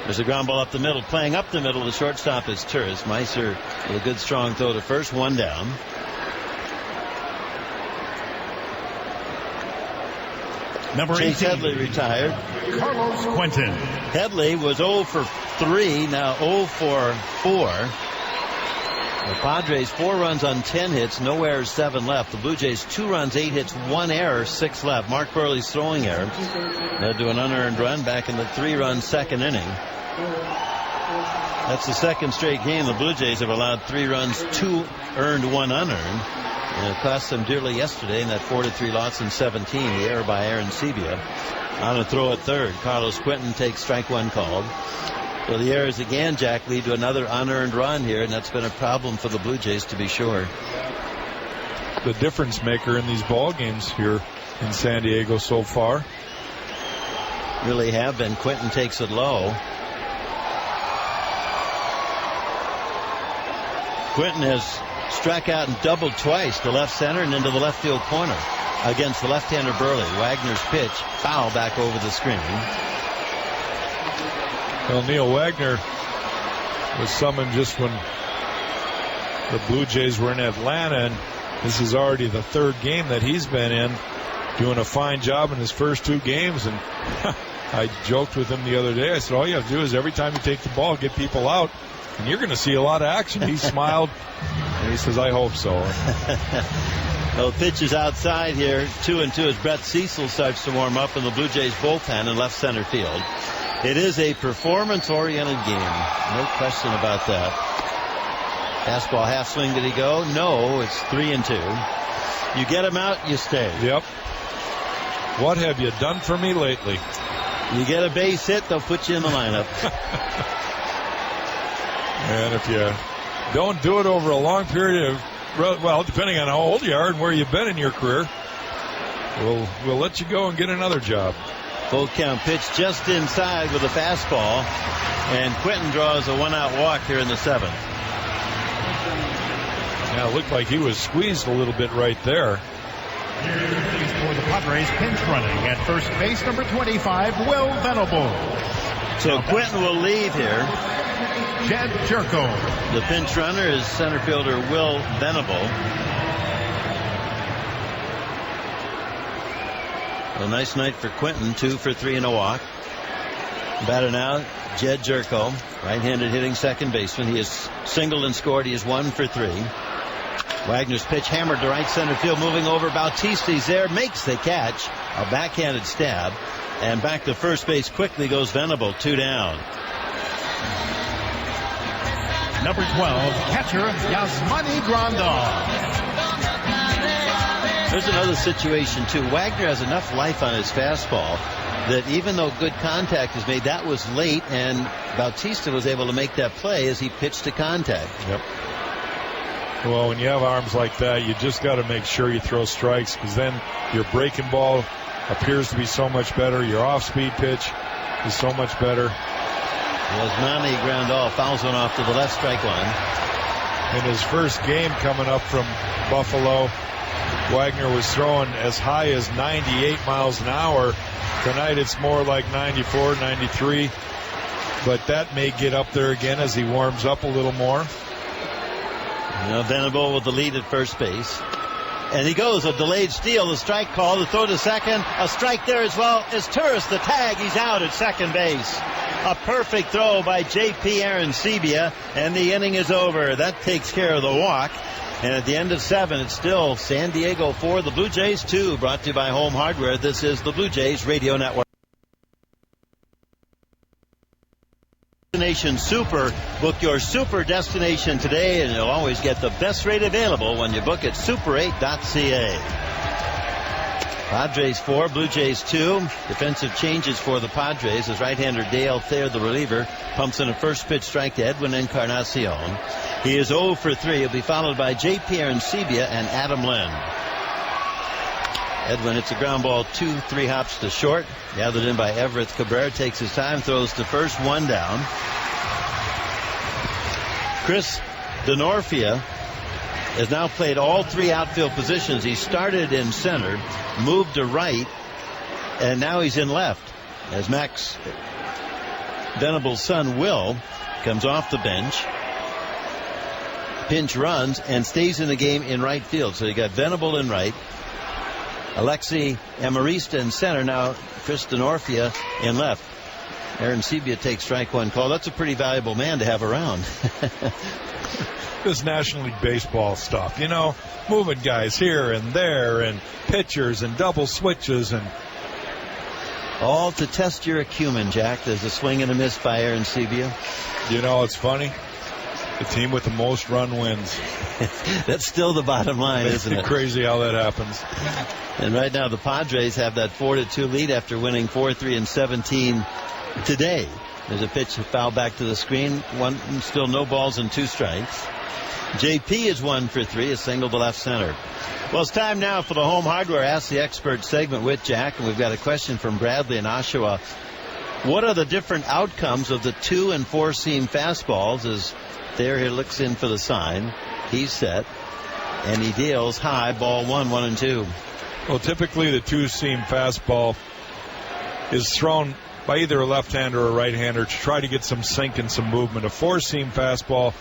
There's a ground ball up the middle. Playing up the middle, the shortstop is Turris. Meiser with a good strong throw to first. 1 down. Number Chase 18, Headley retired. Carlos Quentin. Headley was 0 for 3, now 0 for 4. The Padres 4 runs on 10 hits, no errors, 7 left. The Blue Jays 2 runs, 8 hits, 1 error, 6 left. Mark Burley's throwing error led to an unearned run back in the 3-run 2nd inning. That's the 2nd straight game the Blue Jays have allowed 3 runs, 2 earned, 1 unearned. And it cost them dearly yesterday in that 4-3 loss in 17, the error by Aaron Sebia. On a throw at third, Carlos Quentin takes strike one called. So the errors again, Jack, lead to another unearned run here, and that's been a problem for the Blue Jays, to be sure. The difference maker in these ball games here in San Diego so far. Really have been. Quentin takes it low. Quentin has struck out and doubled twice to left center and into the left field corner against the left-hander Burley. Wagner's pitch, foul back over the screen. Well, Neil Wagner was summoned just when the Blue Jays were in Atlanta, and this is already the third game that he's been in, doing a fine job in his first two games. And I joked with him the other day. I said, all you have to do is every time you take the ball, get people out, and you're going to see a lot of action. He smiled, and he says, I hope so. Well, pitch is outside here. 2-2 as Brett Cecil starts to warm up in the Blue Jays bullpen in left center field. It is a performance-oriented game. No question about that. Fastball half swing. Did he go? No, it's 3-2. You get him out, you stay. Yep. What have you done for me lately? You get a base hit, they'll put you in the lineup. And if you don't do it over a long period of, well, depending on how old you are and where you've been in your career, we'll let you go and get another job. Full count pitch just inside with a fastball, and Quentin draws a one-out walk here in the seventh. Yeah, it looked like he was squeezed a little bit right there. For the Padres, pinch running at first base, number 25, Will Venable. So Quentin will leave here. Jed Jerko. The pinch runner is center fielder Will Venable. A nice night for Quentin, 2 for 3 and a walk. Batter now, Jed Jerko, right-handed hitting second baseman. He has singled and scored. He is 1 for 3. Wagner's pitch hammered to right center field, moving over. Bautista's there, makes the catch. A backhanded stab. And back to first base quickly goes Venable, 2 down. Number 12, catcher Yasmani Grandal. There's another situation, too. Wagner has enough life on his fastball that even though good contact is made, that was late, and Bautista was able to make that play as he pitched to contact. Yep. Well, when you have arms like that, you just got to make sure you throw strikes, because then your breaking ball appears to be so much better. Your off-speed pitch is so much better. Yasmani Grandal fouls one off to the left, strike one. In his first game coming up from Buffalo, Wagner was throwing as high as 98 miles an hour. Tonight it's more like 94, 93. But that may get up there again as he warms up a little more. Venable with the lead at first base. And he goes, a delayed steal, the strike call, the throw to second. A strike there as well as Turris, the tag. He's out at second base. A perfect throw by J.P. Arancibia, and the inning is over. That takes care of the walk. And at the end of 7, it's still San Diego 4, the Blue Jays 2, brought to you by Home Hardware. This is the Blue Jays Radio Network. Destination Super. Book your super destination today, and you'll always get the best rate available when you book at super8.ca. Padres 4, Blue Jays 2. Defensive changes for the Padres as right-hander Dale Thayer, the reliever, pumps in a first pitch strike to Edwin Encarnacion. He is 0 for 3. He'll be followed by J.P. Arancibia and Adam Lynn. Edwin hits a ground ball 2-3 hops to short. Gathered in by Everett Cabrera, takes his time, throws to first, 1 down. Chris Denorfia has now played all 3 outfield positions. He started in center, moved to right, and now he's in left as Max Venable's son Will comes off the bench, pinch runs, and stays in the game in right field. So you got Venable in right, Alexi Amarista in center, now Chris Denorfia in left. Arancibia takes strike 1 call. That's a pretty valuable man to have around. This National League Baseball stuff, moving guys here and there, and pitchers and double switches, and all to test your acumen, Jack. There's a swing and a miss by Arancibia. It's funny. The team with the most run wins. That's still the bottom line, isn't it? Crazy how that happens. And right now the Padres have that 4-2 lead after winning 4-3 and 17 today. There's a pitch foul back to the screen. Still no balls and 2 strikes. JP is 1 for 3, a single to left center. Well, it's time now for the Home Hardware Ask the Expert segment with Jack, and we've got a question from Bradley in Oshawa. What are the different outcomes of the 2- and 4-seam fastballs? As Thayer here looks in for the sign. He's set, and he deals high, ball 1, 1 and 2. Well, typically the 2-seam fastball is thrown by either a left-hander or a right-hander to try to get some sink and some movement. A 4-seam fastball,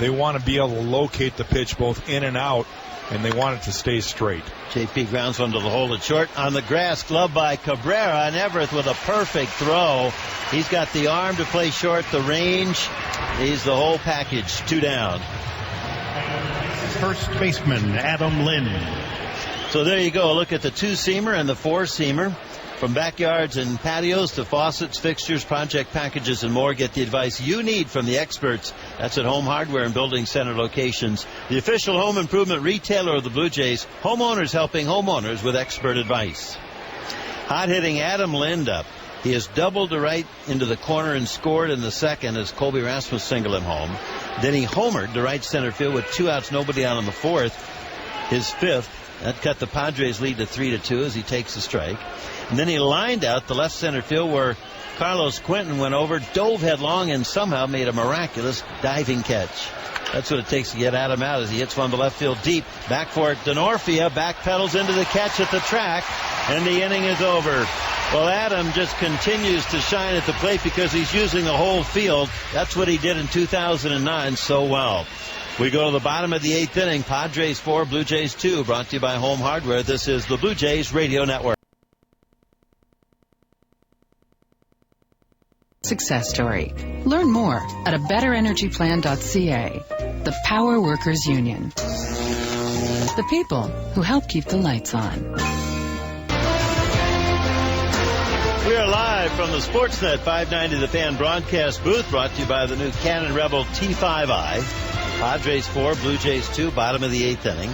they want to be able to locate the pitch both in and out, and they want it to stay straight. JP grounds one to the hole at short. On the grass, glove by Cabrera, and Everett with a perfect throw. He's got the arm to play short, the range. He's the whole package. 2 down. First baseman, Adam Lind. So there you go. Look at the 2-seamer and the 4-seamer. From backyards and patios to faucets, fixtures, project packages, and more. Get the advice you need from the experts. That's at Home Hardware and Building Center locations. The official home improvement retailer of the Blue Jays. Homeowners helping homeowners with expert advice. Hot-hitting Adam Lind up. He has doubled to right into the corner and scored in the second as Colby Rasmus singled him home. Then he homered to right center field with 2 outs, nobody out on the 4th. His 5th. That cut the Padres lead to 3-2 as he takes the strike. And then he lined out the left center field where Carlos Quentin went over, dove headlong, and somehow made a miraculous diving catch. That's what it takes to get Adam out as he hits one to left field deep. Back for it, Denorfia backpedals into the catch at the track, and the inning is over. Well, Adam just continues to shine at the plate because he's using the whole field. That's what he did in 2009 so well. We go to the bottom of the 8th inning. Padres 4, Blue Jays 2. Brought to you by Home Hardware. This is the Blue Jays Radio Network. Success story. Learn more at abetterenergyplan.ca. The Power Workers Union. The people who help keep the lights on. We are live from the Sportsnet 590 The Fan broadcast booth, brought to you by the new Canon Rebel T5i. Padres 4, Blue Jays 2, bottom of the 8th inning.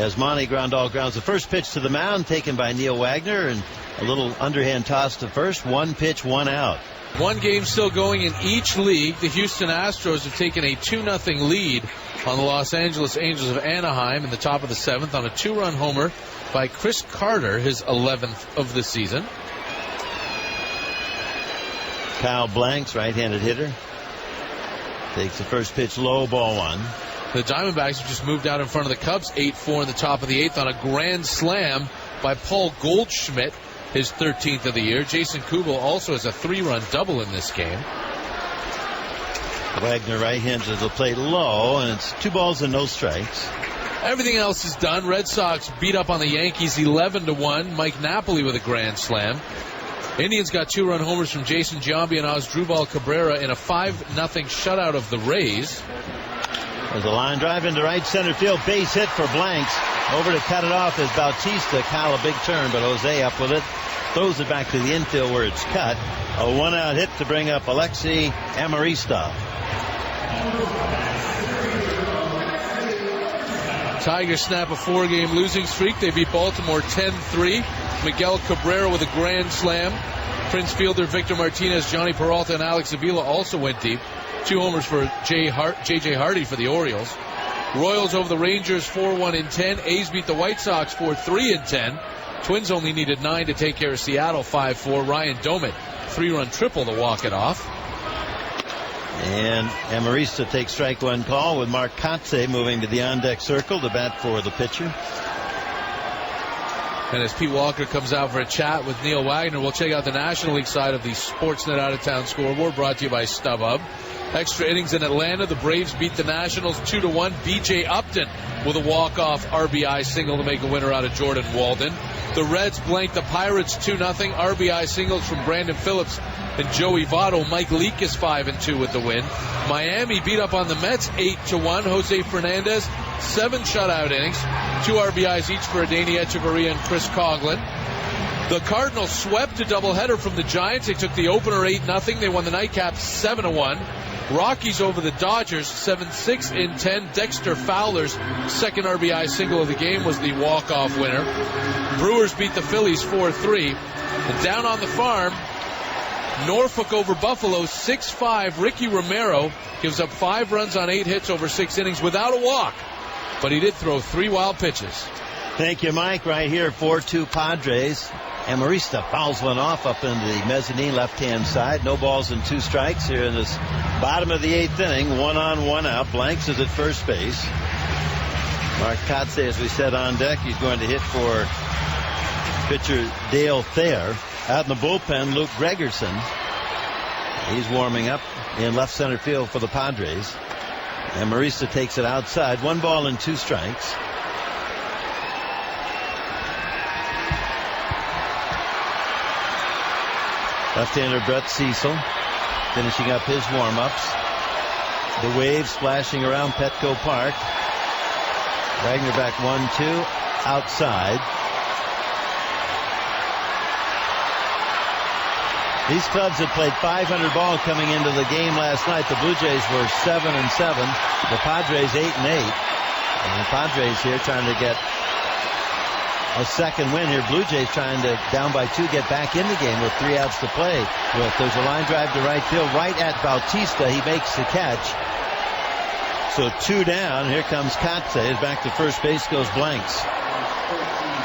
As Monty Grandal grounds the first pitch to the mound, taken by Neil Wagner, and a little underhand toss to first. 1 pitch, 1 out. 1 game still going in each league. The Houston Astros have taken a 2-0 lead on the Los Angeles Angels of Anaheim in the top of the 7th on a 2-run homer by Chris Carter, his 11th of the season. Kyle Blanks, right-handed hitter, takes the first pitch low, ball 1. The Diamondbacks have just moved out in front of the Cubs 8-4 in the top of the 8th on a grand slam by Paul Goldschmidt, his 13th of the year. Jason Kubel also has a 3-run double in this game. Wagner right-handed to the plate low, and it's 2 balls and no strikes. Everything else is done. Red Sox beat up on the Yankees 11-1. Mike Napoli with a grand slam. Indians got 2-run homers from Jason Giambi and Asdrubal Cabrera in a 5-0 shutout of the Rays. There's a line drive into right center field. Base hit for Blanks. Over to cut it off is Bautista. Kyle a big turn, but Jose up with it. Throws it back to the infield where it's cut. A 1-out hit to bring up Alexi Amarista. Tigers snap a 4-game losing streak. They beat Baltimore 10-3. Miguel Cabrera with a grand slam. Prince fielder Victor Martinez, Johnny Peralta, and Alex Avila also went deep. 2 homers for J.J. Hardy for the Orioles. Royals over the Rangers 4-1 in 10. A's beat the White Sox 4-3 in 10. Twins only needed 9 to take care of Seattle 5-4. Ryan Domit 3-run triple to walk it off. And Amarista takes strike 1 call with Mark Kotze moving to the on-deck circle to bat for the pitcher. And as Pete Walker comes out for a chat with Neil Wagner, we'll check out the National League side of the Sportsnet out-of-town scoreboard, brought to you by StubHub. Extra innings in Atlanta. The Braves beat the Nationals 2-1. B.J. Upton with a walk-off RBI single to make a winner out of Jordan Walden. The Reds blanked the Pirates 2-0. RBI singles from Brandon Phillips and Joey Votto. Mike Leake is 5-2 with the win. Miami beat up on the Mets 8-1. Jose Fernandez, 7 shutout innings. 2 RBIs each for Adeiny Echeverria and Chris Coughlin. The Cardinals swept a doubleheader from the Giants. They took the opener 8-0. They won the nightcap 7-1. Rockies over the Dodgers, 7-6 in 10. Dexter Fowler's second RBI single of the game was the walk-off winner. Brewers beat the Phillies 4-3. And down on the farm, Norfolk over Buffalo, 6-5. Ricky Romero gives up 5 runs on 8 hits over 6 innings without a walk. But he did throw 3 wild pitches. Thank you, Mike. Right here, 4-2 Padres. Amarista fouls one off up into the mezzanine left-hand side. No balls and 2 strikes here in this bottom of the 8th inning. 1 on, 1 out. Blanks is at first base. Mark Kotsay, as we said on deck, he's going to hit for pitcher Dale Thayer. Out in the bullpen, Luke Gregerson. He's warming up in left center field for the Padres. And Marista takes it outside. 1 ball and 2 strikes. Left-hander Brett Cecil finishing up his warm-ups. The waves splashing around Petco Park. Wagner back 1-2 outside. These clubs had played .500 ball coming into the game last night. The Blue Jays were 7-7. The Padres 8-8. And the Padres here trying to get a second win here. Blue Jays trying to, down by 2, get back in the game with 3 outs to play. There's a line drive to right field right at Bautista. He makes the catch. So 2 down. Here comes Kotsay. Back to first base goes Blanks.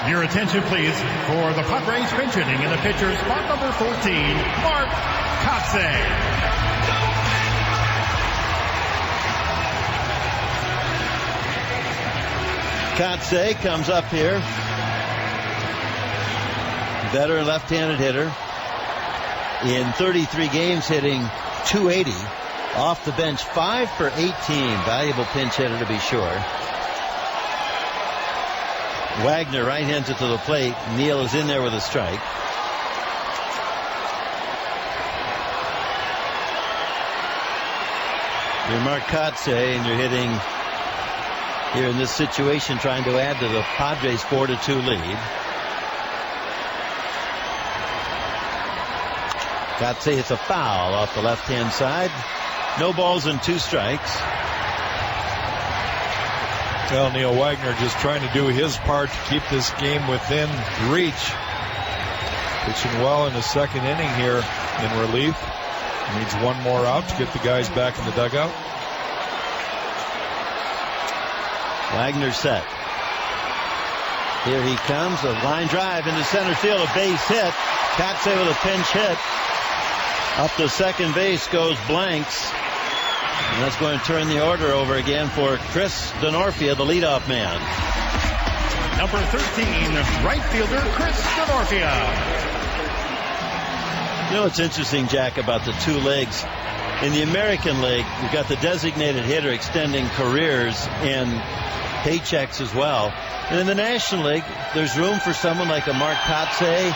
Your attention, please, for the Padres pinch hitting in the pitcher, spot number 14, Mark Kotsay. Kotsay comes up here. Veteran left-handed hitter. In 33 games, hitting .280. Off the bench, 5 for 18. Valuable pinch hitter to be sure. Wagner right-hands it to the plate. Neal is in there with a strike. You're Mark Kotsay, and you're hitting here in this situation, trying to add to the Padres' 4-2 lead. Kotsay hits a foul off the left-hand side. No balls and 2 strikes. Well, Neil Wagner just trying to do his part to keep this game within reach. Pitching well in the second inning here in relief. Needs 1 more out to get the guys back in the dugout. Wagner set. Here he comes. A line drive into center field. A base hit. Kotsay with a pinch hit. Up to second base goes Blanks. And that's going to turn the order over again for Chris Denorfia, the leadoff man. Number 13, right fielder Chris Denorfia. You know what's interesting, Jack, about the 2 leagues? In the American League, you've got the designated hitter extending careers and paychecks as well. And in the National League, there's room for someone like a Mark Kotsay,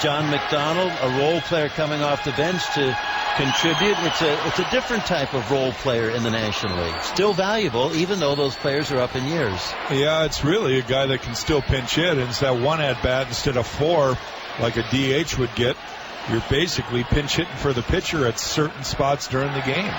John McDonald, a role player coming off the bench to contribute. It's a different type of role player in the National League. Still valuable, even though those players are up in years. Yeah, it's really a guy that can still pinch hit. And it's that 1 at bat instead of 4 like a DH would get. You're basically pinch hitting for the pitcher at certain spots during the game.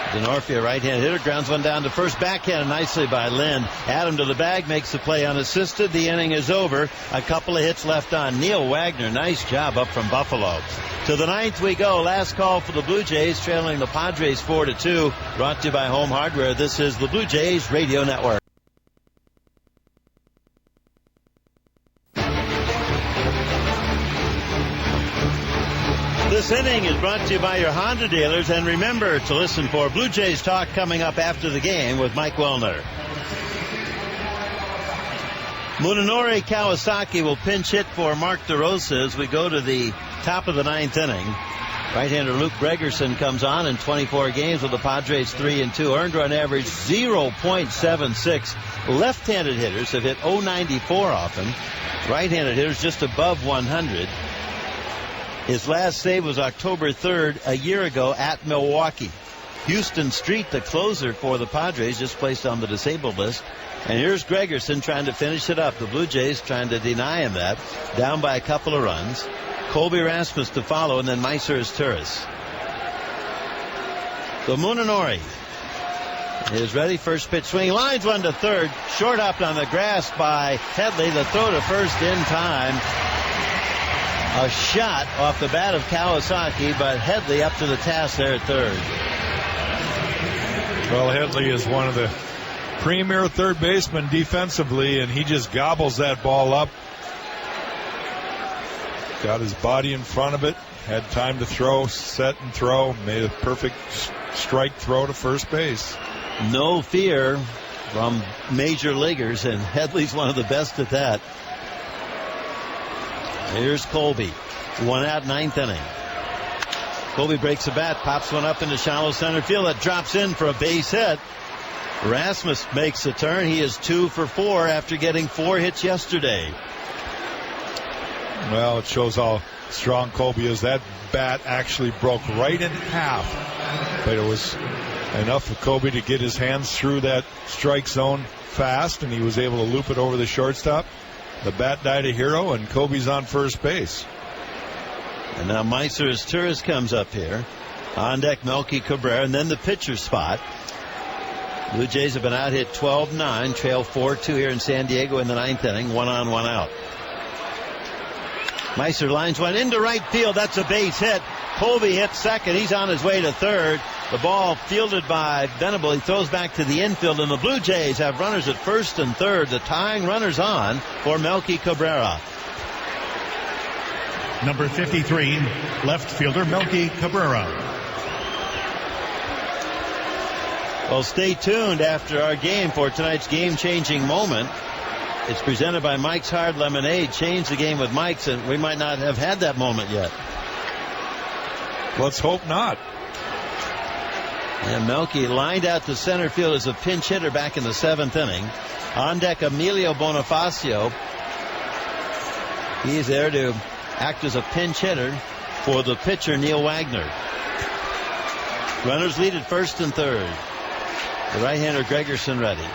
Denorfia, right-hand hitter, grounds one down to first, backhand nicely by Lynn. Adam to the bag, makes the play unassisted. The inning is over. A couple of hits left on. Neil Wagner, nice job up from Buffalo. To the 9th we go. Last call for the Blue Jays, trailing the Padres 4-2. Brought to you by Home Hardware. This is the Blue Jays Radio Network. This inning is brought to you by your Honda dealers, and remember to listen for Blue Jays talk coming up after the game with Mike Wellner. Munenori Kawasaki will pinch hit for Mark DeRosa as we go to the top of the 9th inning. Right-hander Luke Gregerson comes on in 24 games with the Padres 3-2. Earned run average 0.76. Left-handed hitters have hit .094 often. Right-handed hitters just above 100. His last save was October 3rd a year ago at Milwaukee. Houston Street, the closer for the Padres, just placed on the disabled list. And here's Gregerson trying to finish it up. The Blue Jays trying to deny him that. Down by a couple of runs. Colby Rasmus to follow, and then Meiser Turris. So Munenori is ready. First pitch swing. Lines one to third. Short hopped on the grass by Headley. The throw to first in time. A shot off the bat of Kawasaki, but Headley up to the task there at third. Well, Headley is one of the premier third basemen defensively, and he just gobbles that ball up. Got his body in front of it. Had time to throw, set and throw. Made a perfect strike throw to first base. No fear from major leaguers, and Headley's one of the best at that. Here's Colby. 1 out, 9th inning. Colby breaks the bat, pops one up into shallow center field. That drops in for a base hit. Rasmus makes the turn. He is 2 for 4 after getting 4 hits yesterday. Well, it shows how strong Colby is. That bat actually broke right in half, but it was enough for Colby to get his hands through that strike zone fast, and he was able to loop it over the shortstop. The bat died a hero, and Colby's on first base. And now Meiser as Turris comes up here. On deck, Melky Cabrera, and then the pitcher spot. Blue Jays have been out hit 12-9, trail 4-2 here in San Diego in the 9th inning. 1 on, 1 out. Meiser lines one into right field. That's a base hit. Colby hits second. He's on his way to third. The ball fielded by Venable. He throws back to the infield, and the Blue Jays have runners at first and third. The tying runners on for Melky Cabrera. Number 53, left fielder Melky Cabrera. Well, stay tuned after our game for tonight's game-changing moment. It's presented by Mike's Hard Lemonade. Change the game with Mike's, and we might not have had that moment yet. Let's hope not. And Melky lined out to center field as a pinch hitter back in the 7th inning. On deck, Emilio Bonifacio. He's there to act as a pinch hitter for the pitcher, Neil Wagner. Runners lead at first and third. The right-hander Gregerson ready.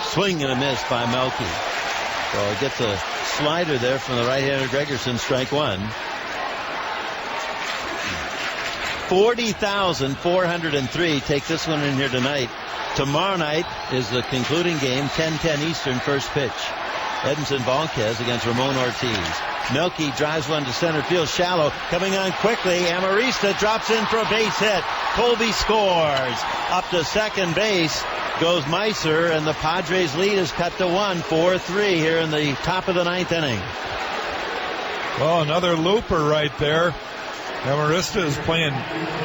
Swing and a miss by Melky. So it gets a slider there from the right-hander Gregerson, strike one. 40,403 take this one in here tonight. Tomorrow night is the concluding game, 10:10 Eastern, first pitch. Edinson Volquez against Ramon Ortiz. Melky drives one to center field, shallow, coming on quickly. Amarista drops in for a base hit. Colby scores. Up to second base goes Meiser, and the Padres' lead is cut to 1, 4-3 here in the top of the 9th inning. Well, another looper right there. Amarista is playing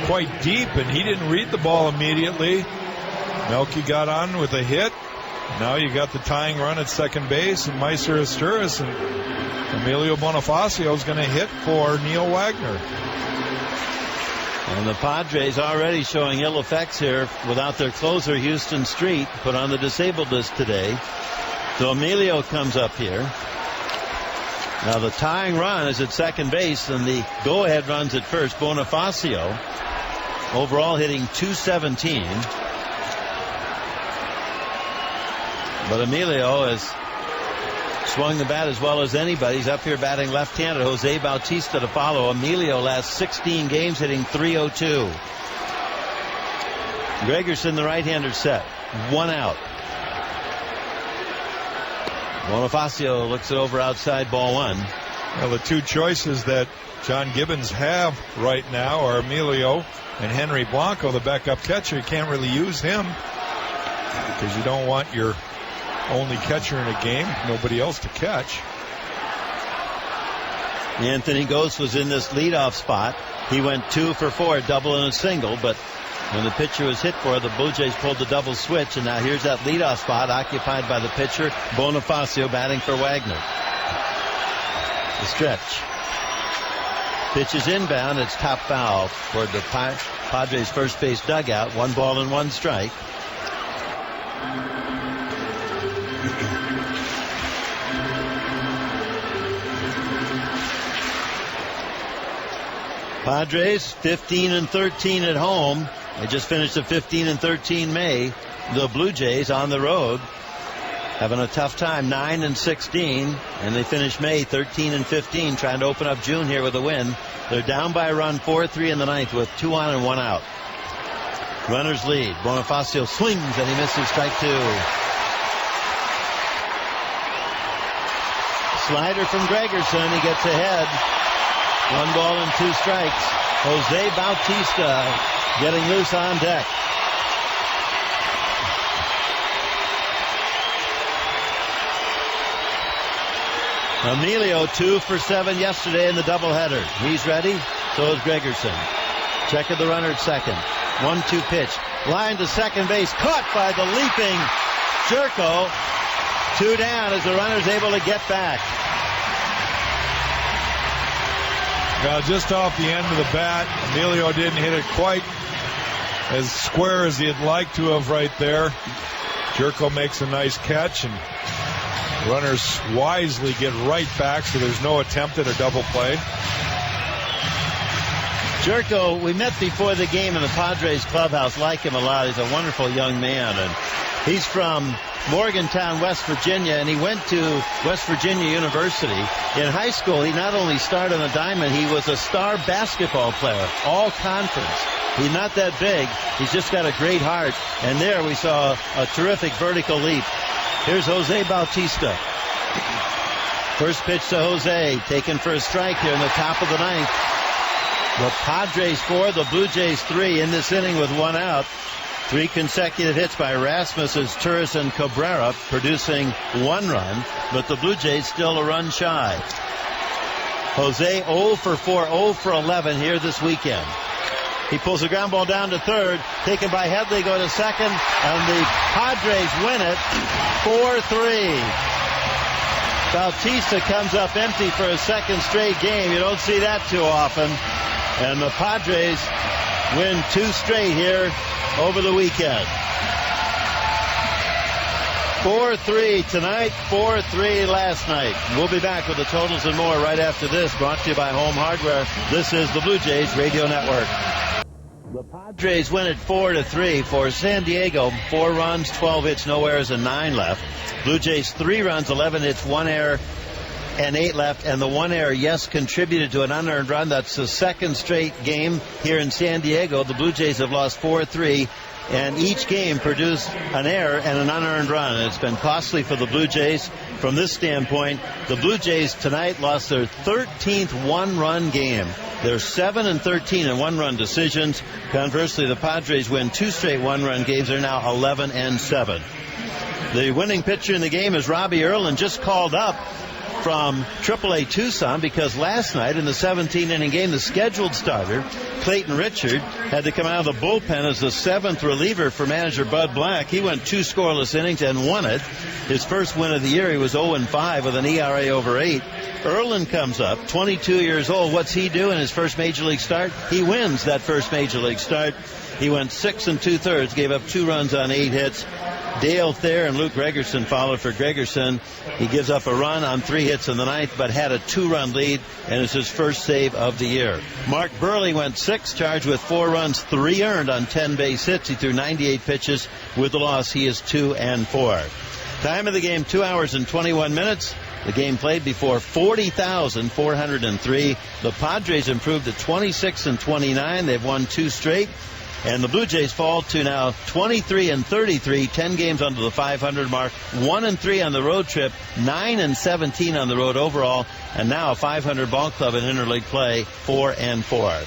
quite deep, and he didn't read the ball immediately. Melky got on with a hit. Now you got the tying run at second base, and Meiser Asturis, and Emilio Bonifacio is going to hit for Neil Wagner. And the Padres already showing ill effects here without their closer, Houston Street, put on the disabled list today. So Emilio comes up here. Now the tying run is at second base, and the go-ahead runs at first. Bonifacio overall hitting .217. But Emilio has swung the bat as well as anybody. He's up here batting left-handed. Jose Bautista to follow. Emilio last 16 games hitting .302. Gregerson, the right-hander, set. 1 out. Bonifacio looks it over outside, ball 1. Well, the two choices that John Gibbons have right now are Emilio and Henry Blanco, the backup catcher. You can't really use him because you don't want your only catcher in a game, nobody else to catch. Anthony Gose was in this leadoff spot. He went 2 for 4, double and a single, but when the pitcher was hit for, the Blue Jays pulled the double switch, and now here's that leadoff spot occupied by the pitcher, Bonifacio, batting for Wagner. The stretch. Pitch is inbound. It's top foul for the Padres' first base dugout. 1 ball and 1 strike. Padres 15-13 at home. They just finished a 15-13 May. The Blue Jays on the road having a tough time, 9-16, and they finished May 13-15, trying to open up June here with a win. They're down by a run, 4-3 in the 9th with 2 on and 1 out. Runners lead. Bonifacio swings and he misses strike 2. Slider from Gregerson. He gets ahead. 1 ball and 2 strikes. Jose Bautista getting loose on deck. Emilio 2 for 7 yesterday in the doubleheader. He's ready. So is Gregerson. Checking the runner at second. 1-2 pitch. Line to second base. Caught by the leaping Jerko. 2 down as the runner's able to get back. Now, just off the end of the bat, Emilio didn't hit it quite as square as he'd like to have right there. Jerko makes a nice catch, and runners wisely get right back, so there's no attempt at a double play. Jerko, we met before the game in the Padres clubhouse. Like him a lot. He's a wonderful young man, and he's from Morgantown, West Virginia, and he went to West Virginia University. In high school, he not only starred on the diamond, he was a star basketball player, all conference. He's not that big. He's just got a great heart. And there we saw a terrific vertical leap. Here's Jose Bautista. First pitch to Jose, taken for a strike here in the top of the 9th. The Padres 4, the Blue Jays 3 in this inning with 1 out. 3 consecutive hits by Rasmus's, Turris, and Cabrera, producing 1 run, but the Blue Jays still a run shy. Jose 0 for 4, 0 for 11 here this weekend. He pulls a ground ball down to third, taken by Headley, go to second, and the Padres win it 4-3. Bautista comes up empty for a second straight game. You don't see that too often. And the Padres win 2 straight here over the weekend. 4-3 tonight, 4-3 last night. We'll be back with the totals and more right after this, brought to you by Home Hardware. This is the Blue Jays Radio Network. The Padres win it 4-3 for San Diego. 4 runs, 12 hits, no errors, and 9 left. Blue Jays 3 runs, 11 hits, 1 error, and 8 left. And the 1 error, yes, contributed to an unearned run. That's the second straight game here in San Diego. The Blue Jays have lost 4-3. And each game produced an error and an unearned run. And it's been costly for the Blue Jays. From this standpoint, the Blue Jays tonight lost their 13th one-run game. They're 7-13 in one-run decisions. Conversely, the Padres win 2 straight one-run games. They're now 11-7. The winning pitcher in the game is Robbie Erlin, just called up from AAA Tucson because last night in the 17-inning game, the scheduled starter, Clayton Richard, had to come out of the bullpen as the 7th reliever for manager Bud Black. He went 2 scoreless innings and won it. His first win of the year. He was 0-5 with an ERA over 8. Erlin comes up, 22 years old. What's he do in his first major league start? He wins that first major league start. He went 6 2/3, gave up 2 runs on 8 hits. Dale Thayer and Luke Gregerson followed for Gregerson. He gives up a run on 3 hits in the 9th, but had a 2-run lead, and it's his first save of the year. Mark Burley went 6, charged with 4 runs, 3 earned on 10 base hits. He threw 98 pitches. With the loss, he is 2-4. Time of the game, 2 hours and 21 minutes. The game played before 40,403. The Padres improved to 26-29. They've won 2 straight. And the Blue Jays fall to now 23-33, 10 games under the 500 mark, 1-3 on the road trip, 9-17 on the road overall, and now a 500 ball club in interleague play, 4-4.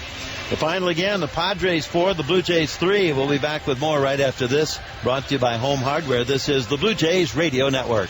The final again, the Padres 4, the Blue Jays 3. We'll be back with more right after this, brought to you by Home Hardware. This is the Blue Jays Radio Network.